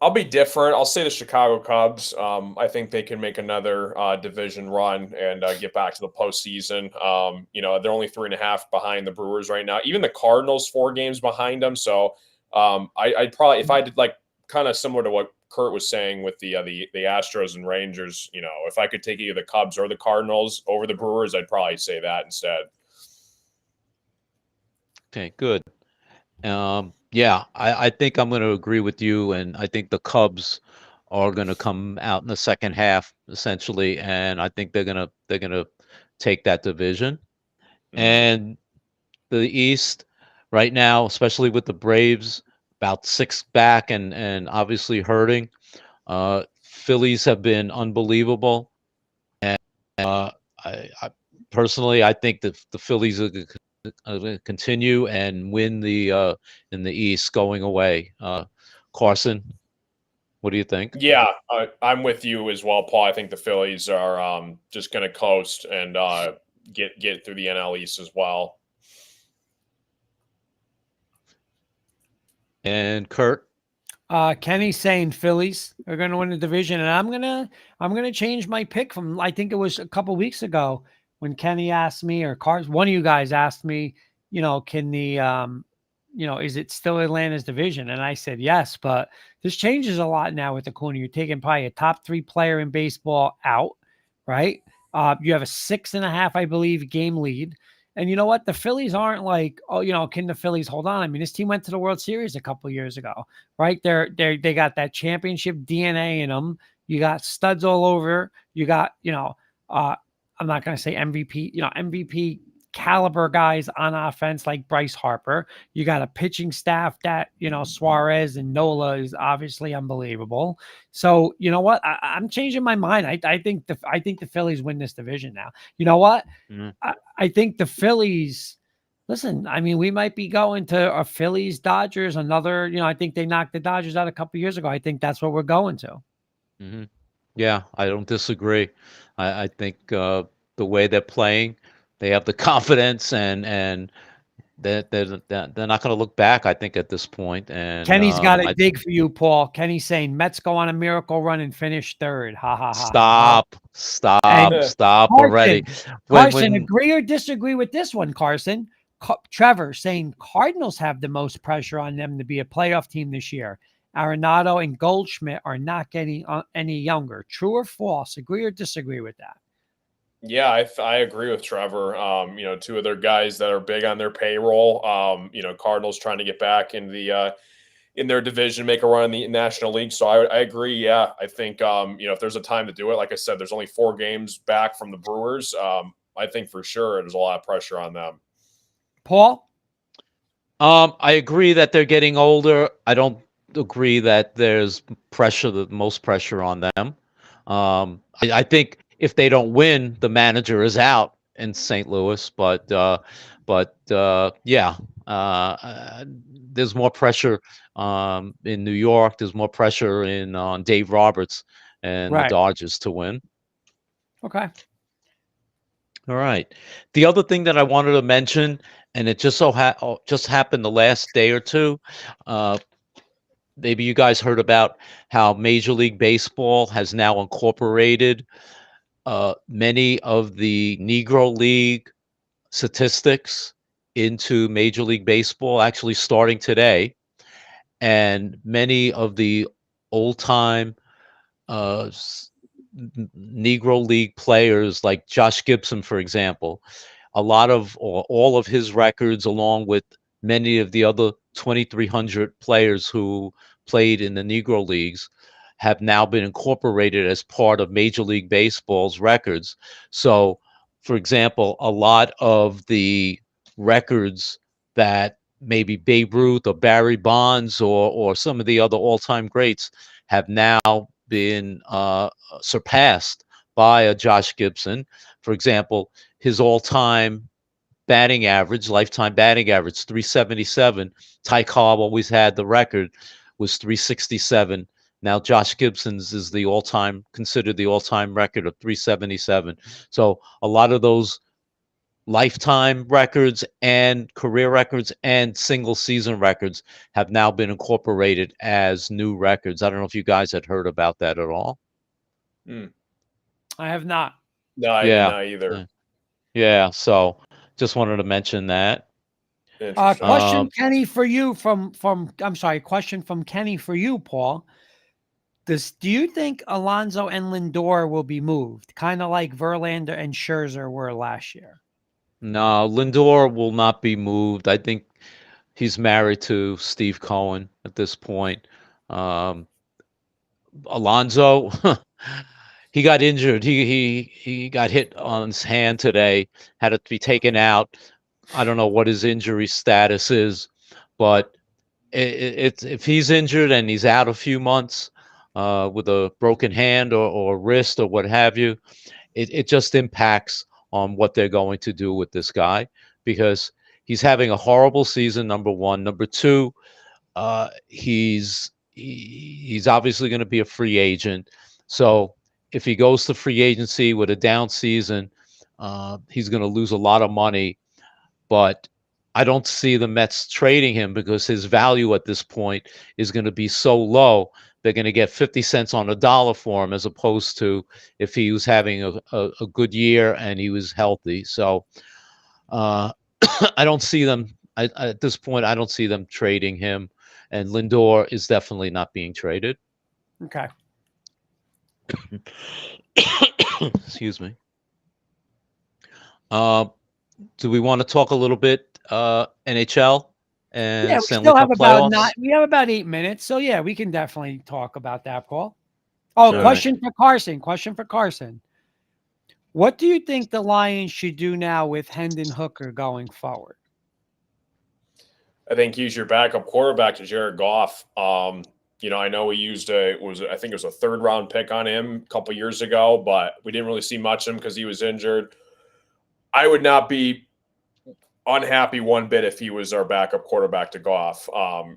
C: I'll be different. I'll say the Chicago Cubs. I think they can make another division run and get back to the postseason. They're only 3.5 behind the Brewers right now. Even the Cardinals 4 games behind them. So I'd probably, if I did like kind of similar to what Kurt was saying with the Astros and Rangers, if I could take either the Cubs or the Cardinals over the Brewers, I'd probably say that instead.
B: Okay, good. Yeah, I think I'm going to agree with you, and I think the Cubs are going to come out in the second half essentially, and I think they're gonna take that division. And the East right now, especially with the Braves about 6 back and obviously hurting. Phillies have been unbelievable, and I personally I think that the Phillies are going to continue and win the in the East going away. Carson, what do you think?
C: Yeah, I'm with you as well, Paul. I think the Phillies are just going to coast and get through the NL East as well.
B: And Kurt?
A: Kenny's saying Phillies are going to win the division, and I'm gonna change my pick from, I think it was a couple weeks ago when Kenny asked me, or one of you guys asked me, can the is it still Atlanta's division? And I said yes, but this changes a lot now with Acuna. You're taking probably a top 3 player in baseball out, right? You have a 6.5, I believe, game lead. And you know what? The Phillies aren't like, can the Phillies hold on? I mean, this team went to the World Series a couple of years ago, right? They got that championship DNA in them. You got studs all over. You got, I'm not going to say MVP, MVP caliber guys on offense like Bryce Harper. You got a pitching staff that, Suarez and Nola is obviously unbelievable. So you know what? I'm changing my mind. I think the Phillies win this division now. You know what?
B: Mm-hmm.
A: I think the Phillies. Listen, I mean, we might be going to a Phillies Dodgers. Another, I think they knocked the Dodgers out a couple years ago. I think that's what we're going to.
B: Mm-hmm. Yeah, I don't disagree. I think the way they're playing, they have the confidence, and they're not going to look back. I think at this point, and
A: Kenny's got a dig for you, Paul. Kenny's saying Mets go on a miracle run and finish third. Ha ha ha.
B: Stop
A: Carson,
B: already.
A: Carson, agree or disagree with this one, Carson? Trevor saying Cardinals have the most pressure on them to be a playoff team this year. Arenado and Goldschmidt are not getting any younger. True or false? Agree or disagree with that?
C: Yeah, I agree with Trevor. 2 of their guys that are big on their payroll. Cardinals trying to get back in their division, make a run in the National League. So I agree. Yeah, I think if there's a time to do it, like I said, there's only 4 games back from the Brewers. I think for sure there's a lot of pressure on them.
A: Paul?
B: I agree that they're getting older. I don't agree that there's the most pressure on them. I think if they don't win, the manager is out in St. Louis. But yeah, there's more pressure in New York. There's more pressure on Dave Roberts and the Dodgers to win.
A: Okay.
B: All right. The other thing that I wanted to mention, and it just happened the last day or two. Maybe you guys heard about how Major League Baseball has now incorporated many of the Negro League statistics into Major League Baseball, actually starting today. And many of the old-time Negro League players, like Josh Gibson, for example, all of his records, along with many of the other 2,300 players who played in the Negro Leagues, have now been incorporated as part of Major League Baseball's records. So, for example, a lot of the records that maybe Babe Ruth or Barry Bonds or some of the other all-time greats have now been surpassed by a Josh Gibson. For example, his all-time batting average, lifetime batting average, 377. Ty Cobb always had the record, was 367. Now Josh Gibson's is considered the all-time record of 377. So a lot of those lifetime records and career records and single season records have now been incorporated as new records. I don't know if you guys had heard about that at all.
A: I have not.
C: No, I did not either.
B: Yeah, so just wanted to mention that.
A: Question, Kenny, for you question from Kenny for you, Paul. Do you think Alonso and Lindor will be moved, kind of like Verlander and Scherzer were last year?
B: No, Lindor will not be moved. I think he's married to Steve Cohen at this point. Um, Alonso, he got injured. He got hit on his hand today. Had to be taken out. I don't know what his injury status is, but it's if he's injured and he's out a few months with a broken hand or wrist or what have you, it just impacts on what they're going to do with this guy because he's having a horrible season. Number one, number two, he's obviously going to be a free agent. So if he goes to free agency with a down season, he's going to lose a lot of money. But I don't see the Mets trading him because his value at this point is going to be so low. They're going to get 50 cents on a dollar for him as opposed to if he was having a good year and he was healthy. So uh, I don't see them at this point. I don't see them trading him, and Lindor is definitely not being traded.
A: Okay.
B: Excuse me. Do we want to talk a little bit NHL and
A: Yeah, we
B: Stanley
A: still have
B: Cup
A: about
B: playoffs?
A: we have about 8 minutes. So yeah, we can definitely talk about that, Paul. Oh,
B: All
A: question for Carson. Question for Carson. What do you think the Lions should do now with Hendon Hooker going forward?
C: I think he's your backup quarterback to Jared Goff. I know we used I think it was a 3rd round pick on him a couple years ago, but we didn't really see much of him because he was injured. I would not be unhappy one bit if he was our backup quarterback to Goff.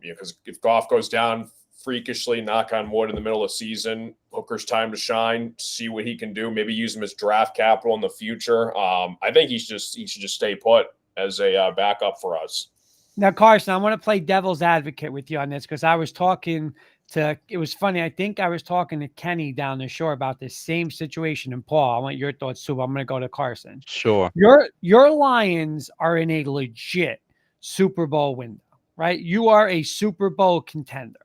C: Because if Goff goes down freakishly, knock on wood, in the middle of the season, Hooker's time to shine, see what he can do, maybe use him as draft capital in the future. I think he should just stay put as a backup for us.
A: Now, Carson, I want to play devil's advocate with you on this because I was talking it was funny. I think I was talking to Kenny down the shore about this same situation. And Paul, I want your thoughts too. I'm going to go to Carson.
B: Sure.
A: Your Lions are in a legit Super Bowl window, right? You are a Super Bowl contender.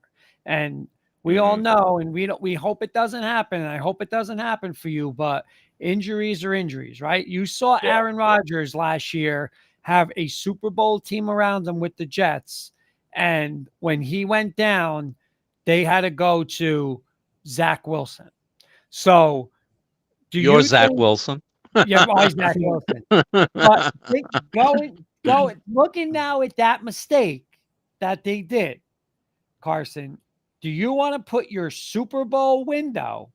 A: And we all know, and we hope it doesn't happen. And I hope it doesn't happen for you, but injuries are injuries, right? You saw Aaron Rodgers last year have a Super Bowl team around him with the Jets. And when he went down, they had to go to Zach Wilson. So do
B: You're
A: you
B: Zach
A: think,
B: Wilson.
A: yeah, why Zach Wilson? But looking now at that mistake that they did, Carson, do you want to put your Super Bowl window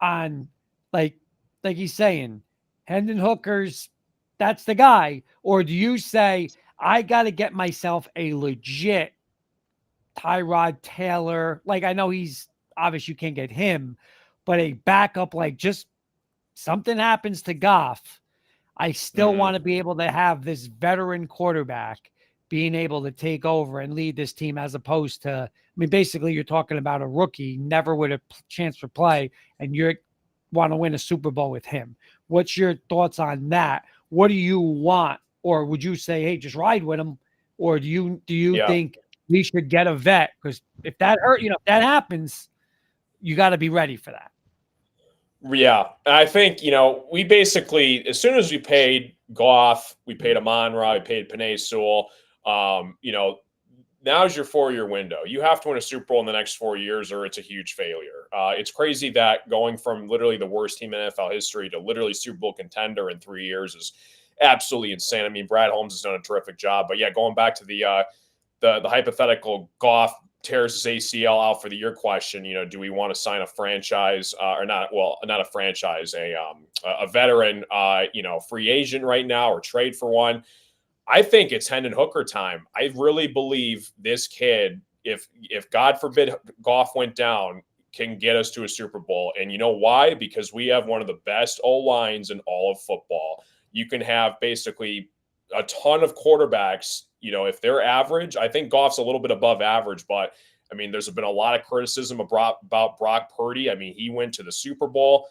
A: on, like he's saying, Hendon Hooker's, that's the guy? Or do you say, I got to get myself a legit Tyrod Taylor? Like, I know he's obvious you can't get him, but a backup, like just something happens to Goff. I still want to be able to have this veteran quarterback being able to take over and lead this team as opposed to, I mean, basically you're talking about a rookie, never with a chance for play, and you want to win a Super Bowl with him. What's your thoughts on that? What do you want? Or would you say, hey, just ride with him? Or do you think we should get a vet? Because if that if that happens, you got to be ready for that.
C: Yeah, I think, we basically, as soon as we paid Goff, we paid Amon-Ra, we paid Penei Sewell, now's your 4-year window. You have to win a Super Bowl in the next 4 years or it's a huge failure. It's crazy that going from literally the worst team in NFL history to literally Super Bowl contender in 3 years is absolutely insane. I mean, Brad Holmes has done a terrific job. But yeah, going back to the hypothetical Goff tears his ACL out for the year question, do we want to sign a franchise or not? Well, not a franchise, a veteran, free agent right now or trade for one? I think it's Hendon Hooker time. I really believe this kid, if God forbid Goff went down, can get us to a Super Bowl. And you know why? Because we have one of the best O-lines in all of football. You can have basically a ton of quarterbacks. If they're average, I think Goff's a little bit above average, but I mean, there's been a lot of criticism about Brock Purdy. I mean, he went to the Super Bowl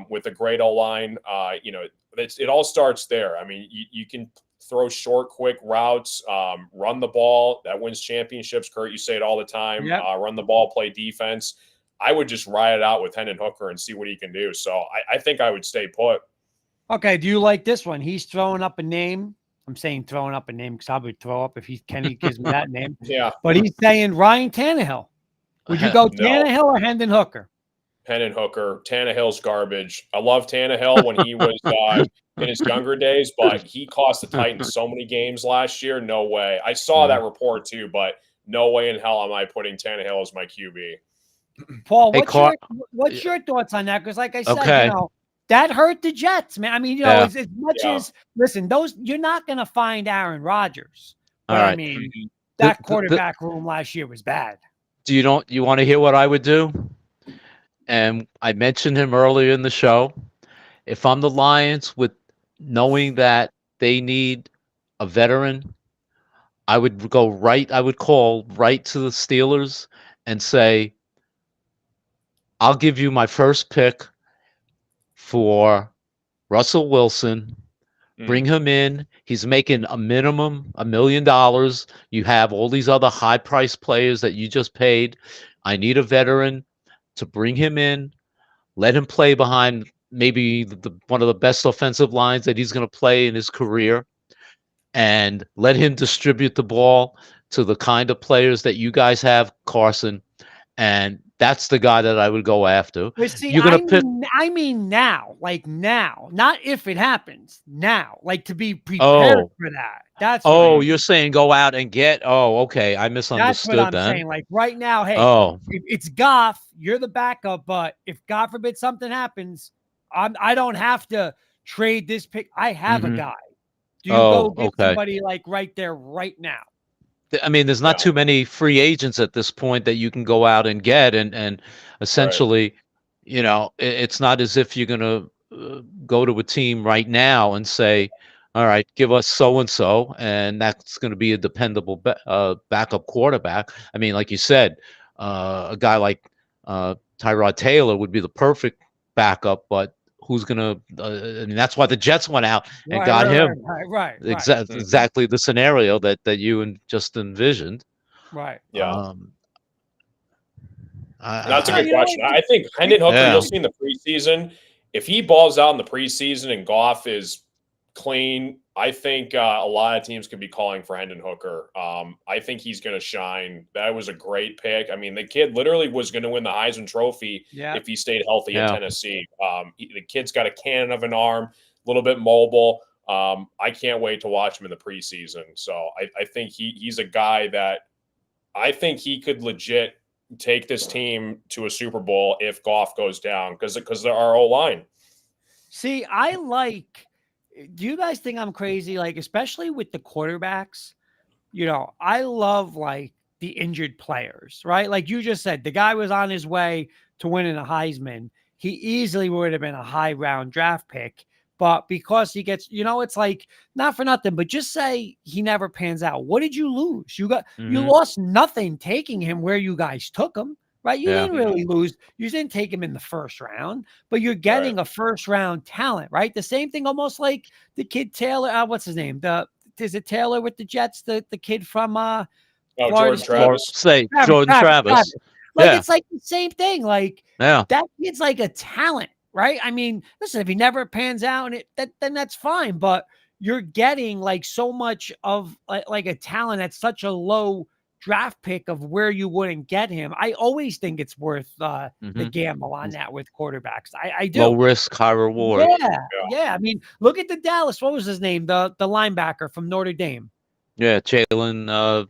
C: with a great O-line. It all starts there. I mean, you can throw short, quick routes, run the ball. That wins championships. Kurt, you say it all the time.
A: Yep.
C: Run the ball, play defense. I would just ride it out with Hendon Hooker and see what he can do. So I think I would stay put.
A: Okay, do you like this one? He's throwing up a name. I'm saying throwing up a name because I would throw up if Kenny gives me that name.
C: Yeah.
A: But he's saying Ryan Tannehill. Would you go
C: No.
A: Tannehill or Hendon Hooker?
C: Hendon Hooker. Tannehill's garbage. I love Tannehill when he was in his younger days, but he cost the Titans so many games last year. No way. I saw that report too, but no way in hell am I putting Tannehill as my QB.
A: Paul, what's your thoughts on that? Because like I said, you know, that hurt the Jets, man. I mean, you know, as much as listen, you're not going to find Aaron Rodgers. But I mean, that quarterback room last year was bad.
B: You want to hear what I would do? And I mentioned him earlier in the show. If I'm the Lions, with knowing that they need a veteran, I would call right to the Steelers and say, I'll give you my first pick for Russell Wilson. Bring him in. He's making a minimum $1 million. You have all these other high-priced players that you just paid. I need a veteran to bring him in. Let him play behind maybe one of the best offensive lines that he's going to play in his career, and let him distribute the ball to the kind of players that you guys have, Carson. And that's the guy that I would go after.
A: But see, I mean now, like now, not if it happens now, like to be prepared for that. That's
B: you're saying go out and get. Okay, I misunderstood.
A: That's what I'm saying. Like right now, hey, it's Goff. You're the backup, but if God forbid something happens, I don't have to trade this pick. I have a guy. Do you go get somebody like right there, right now?
B: I mean, there's not too many free agents at this point that you can go out and get, and essentially, you know, it's not as if you're going to go to a team right now and say, all right, give us so-and-so, and that's going to be a dependable backup quarterback. I mean, like you said, a guy like Tyrod Taylor would be the perfect backup, but who's going to I mean, that's why the Jets went out and got him.
A: Right.
B: Exactly the scenario that you just envisioned.
A: Right.
C: Yeah. That's a good question. I think Hendon Hooker, you'll see in the preseason, if he balls out in the preseason and Goff is clean, I think a lot of teams could be calling for Hendon Hooker. I think he's going to shine. That was a great pick. I mean, the kid literally was going to win the Heisman Trophy if he stayed healthy in Tennessee. The kid's got a cannon of an arm, a little bit mobile. I can't wait to watch him in the preseason. So I think he's a guy that I think he could legit take this team to a Super Bowl if Goff goes down because they're our O-line.
A: See, do you guys think I'm crazy? Like, especially with the quarterbacks, you know, I love like the injured players, right? Like you just said, the guy was on his way to winning a Heisman. He easily would have been a high round draft pick, but because he gets, you know, it's like not for nothing, but just say he never pans out. What did you lose? You lost nothing taking him where you guys took him. Right, you didn't really lose. You didn't take him in the first round, but you're getting a first round talent, right? The same thing, almost like the kid Taylor. What's his name? Is it Taylor with the Jets? The kid from
C: Jordan Travis.
B: Jordan Travis.
A: Like it's like the same thing. Like that kid's like a talent, right? I mean, listen, if he never pans out, then that's fine. But you're getting like so much of like a talent at such a low draft pick of where you wouldn't get him. I always think it's worth the gamble on that with quarterbacks. I do.
B: Low risk, high reward.
A: Yeah. I mean, look at the Dallas. What was his name? The linebacker from Notre Dame.
B: Yeah, Jalen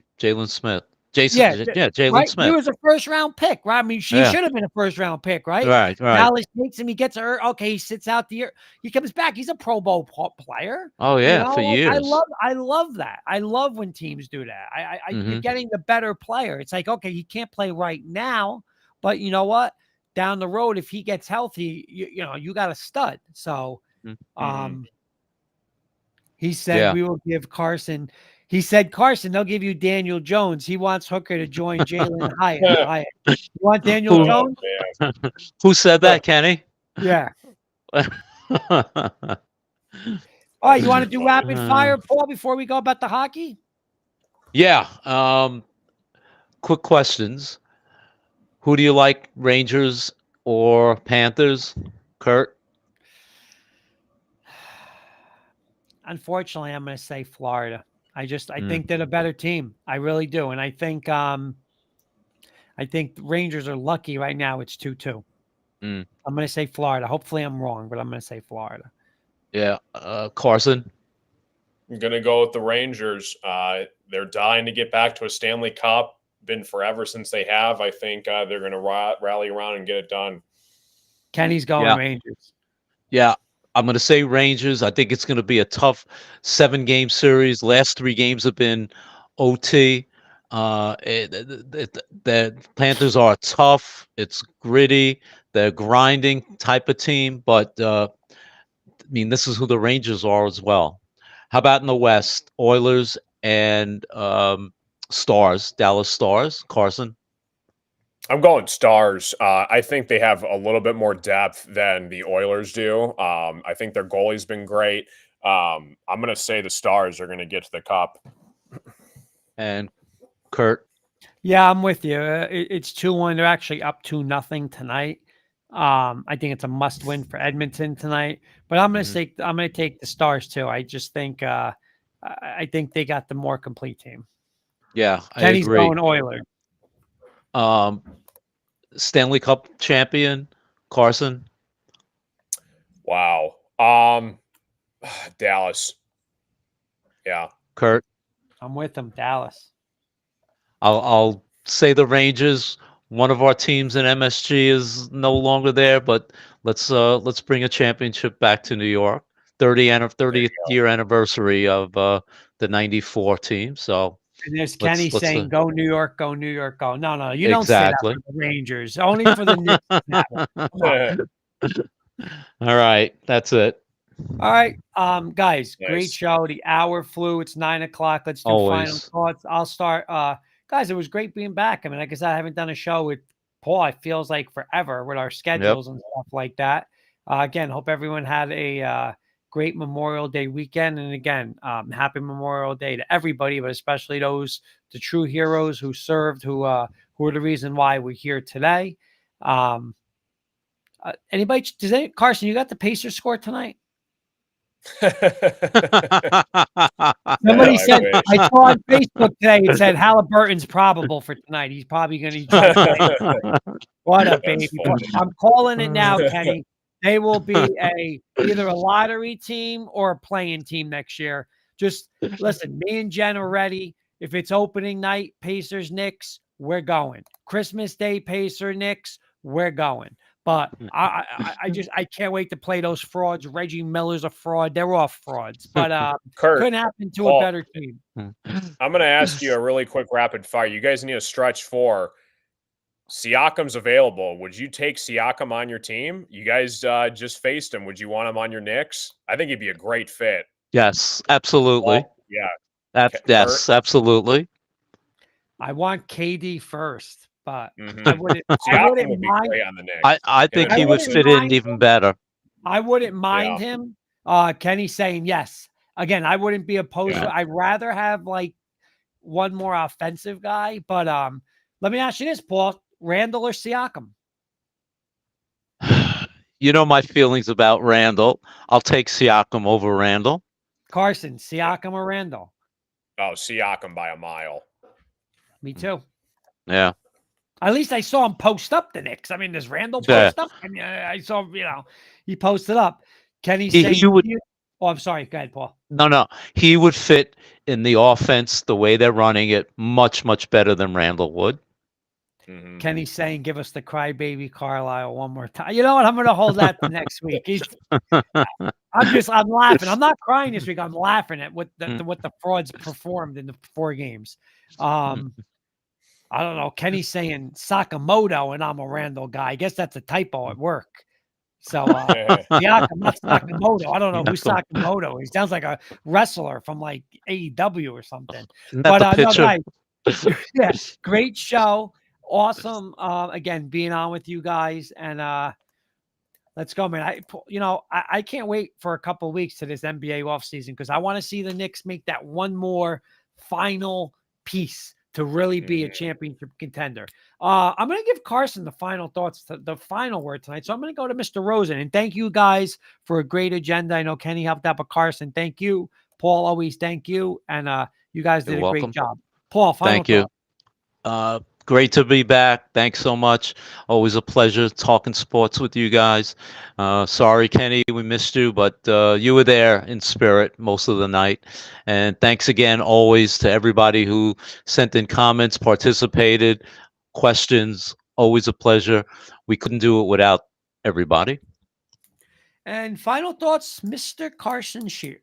B: Smith. Jalen
A: right?
B: Smith.
A: He was a first round pick, right? I mean, she should have been a first round pick, right?
B: Right.
A: Dallas takes him, he gets hurt. Okay, he sits out the year. He comes back. He's a Pro Bowl player.
B: Oh yeah, you know? For years.
A: I love that. I love when teams do that. You're getting the better player. It's like, okay, he can't play right now, but you know what? Down the road, if he gets healthy, you know, you got a stud. So, he said we will give Carson. He said, Carson, they'll give you Daniel Jones. He wants Hooker to join Jalen Hyatt. You want Daniel Jones?
B: Who said that, Kenny?
A: Yeah. All right, you want to do rapid fire, Paul, before we go about the hockey?
B: Yeah. Quick questions. Who do you like, Rangers or Panthers, Kurt?
A: Unfortunately, I'm going to say Florida. I
B: Mm.
A: think they're the better team. I really do. And I think the Rangers are lucky right now. It's 2-2.
B: Mm.
A: I'm going to say Florida. Hopefully I'm wrong, but I'm going to say Florida.
B: Yeah. Carson?
C: I'm going to go with the Rangers. They're dying to get back to a Stanley Cup. Been forever since they have. I think they're going to rally around and get it done.
A: Kenny's going Rangers.
B: Yeah. I'm going to say Rangers. I think it's going to be a tough 7-game series. Last 3 games have been OT. The Panthers are tough. It's gritty. They're grinding type of team, but I mean, this is who the Rangers are as well. How about in the West? Oilers and Stars, Dallas Stars. Carson?
C: I'm going Stars. I think they have a little bit more depth than the Oilers do. I think their goalie's been great. I'm going to say the Stars are going to get to the Cup.
B: And Kurt?
A: Yeah, I'm with you. It's 2-1. They're actually up 2-0 tonight. I think it's a must-win for Edmonton tonight. But I'm going to take the Stars too. I just think I think they got the more complete team.
B: Yeah,
A: Kenny's
B: I agree.
A: going Oilers.
B: Stanley Cup champion, Carson?
C: Wow. Dallas. Yeah.
B: Kurt?
A: I'm with them, Dallas.
B: I'll say the Rangers. One of our teams in MSG is no longer there, but let's bring a championship back to New York. 30th year anniversary of the '94 team. So
A: and there's Kenny saying, "Go New York, go New York, go." No, you don't say that for the Rangers. Only for the Knicks.
B: All right, that's it.
A: All right, guys, great show. The hour flew. It's 9 o'clock. Let's do final thoughts. I'll start. Guys, it was great being back. I mean, like I said, I haven't done a show with Paul. It feels like forever with our schedules and stuff like that. Again, hope everyone had a great Memorial Day weekend. And again, happy Memorial Day to everybody, but especially the true heroes who served, who are the reason why we're here today. Anybody? Carson, you got the Pacers score tonight? Somebody said, I saw on Facebook today, it said Halliburton's probable for tonight. He's probably going to try to play. What a baby. I'm calling it now, Kenny. They will be either a lottery team or a playing team next year. Just listen, me and Jen are ready. If it's opening night, Pacers, Knicks, we're going. Christmas Day, Pacer, Knicks, we're going. But I can't wait to play those frauds. Reggie Miller's a fraud. They're all frauds. But
C: Kurt,
A: couldn't happen to a better team.
C: I'm going to ask you a really quick rapid fire. You guys need a stretch 4. Siakam's available. Would you take Siakam on your team? You guys just faced him. Would you want him on your Knicks? I think he'd be a great fit.
B: Yes, absolutely.
C: Well, yeah.
B: Yes, absolutely.
A: I want KD first. But
C: I wouldn't
A: mind.
C: On the Knicks.
B: I think he would fit in even better.
A: I wouldn't mind him. Kenny's saying yes. Again, I wouldn't be opposed. I'd rather have like one more offensive guy. But let me ask you this, Paul: Randall or Siakam?
B: You know my feelings about Randall. I'll take Siakam over Randall.
A: Carson, Siakam or Randall?
C: Oh, Siakam by a mile.
A: Me too.
B: Yeah.
A: At least I saw him post up the Knicks. I mean, does Randall post up? I mean, I saw, he posted up. Kenny saying, oh, I'm sorry. Go ahead, Paul.
B: No. He would fit in the offense the way they're running it much, much better than Randall would.
C: Mm-hmm.
A: Kenny's saying, give us the crybaby Carlisle one more time. You know what? I'm going to hold that for next week. I'm laughing. I'm not crying this week. I'm laughing at what the frauds performed in the 4 games. I don't know. Kenny's saying Sakamoto, and I'm a Randall guy. I guess that's a typo at work. So, Siakam, not Sakamoto. I don't know who Sakamoto is. He sounds like a wrestler from like AEW or something. But no, guys, great show. Awesome. Again, being on with you guys, and let's go, man. I can't wait for a couple of weeks to this NBA offseason because I want to see the Knicks make that one more final piece to really be a championship contender. I'm going to give Carson the final thoughts, the final word tonight. So I'm going to go to Mr. Rosen. And thank you guys for a great agenda. I know Kenny helped out, but Carson, thank you. Paul, always thank you. And you guys did
B: You're
A: a
B: welcome.
A: great job. Paul, final
B: Thank you. Great to be back. Thanks so much. Always a pleasure talking sports with you guys. Sorry, Kenny, we missed you, but you were there in spirit most of the night. And thanks again, always, to everybody who sent in comments, participated, questions. Always a pleasure. We couldn't do it without everybody.
A: And final thoughts, Mr. Carson Shear.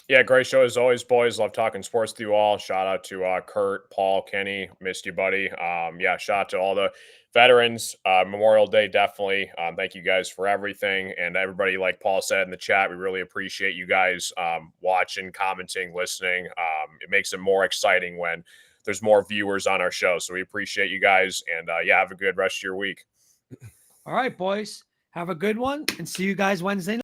C: Yeah, great show as always, boys. Love talking sports with you all. Shout out to Kurt, Paul, Kenny. Missed you, buddy. Yeah, shout out to all the veterans. Memorial Day, definitely. Thank you guys for everything. And everybody, like Paul said in the chat, we really appreciate you guys watching, commenting, listening. It makes it more exciting when there's more viewers on our show. So we appreciate you guys. And yeah, have a good rest of your week.
A: All right, boys. Have a good one and see you guys Wednesday night.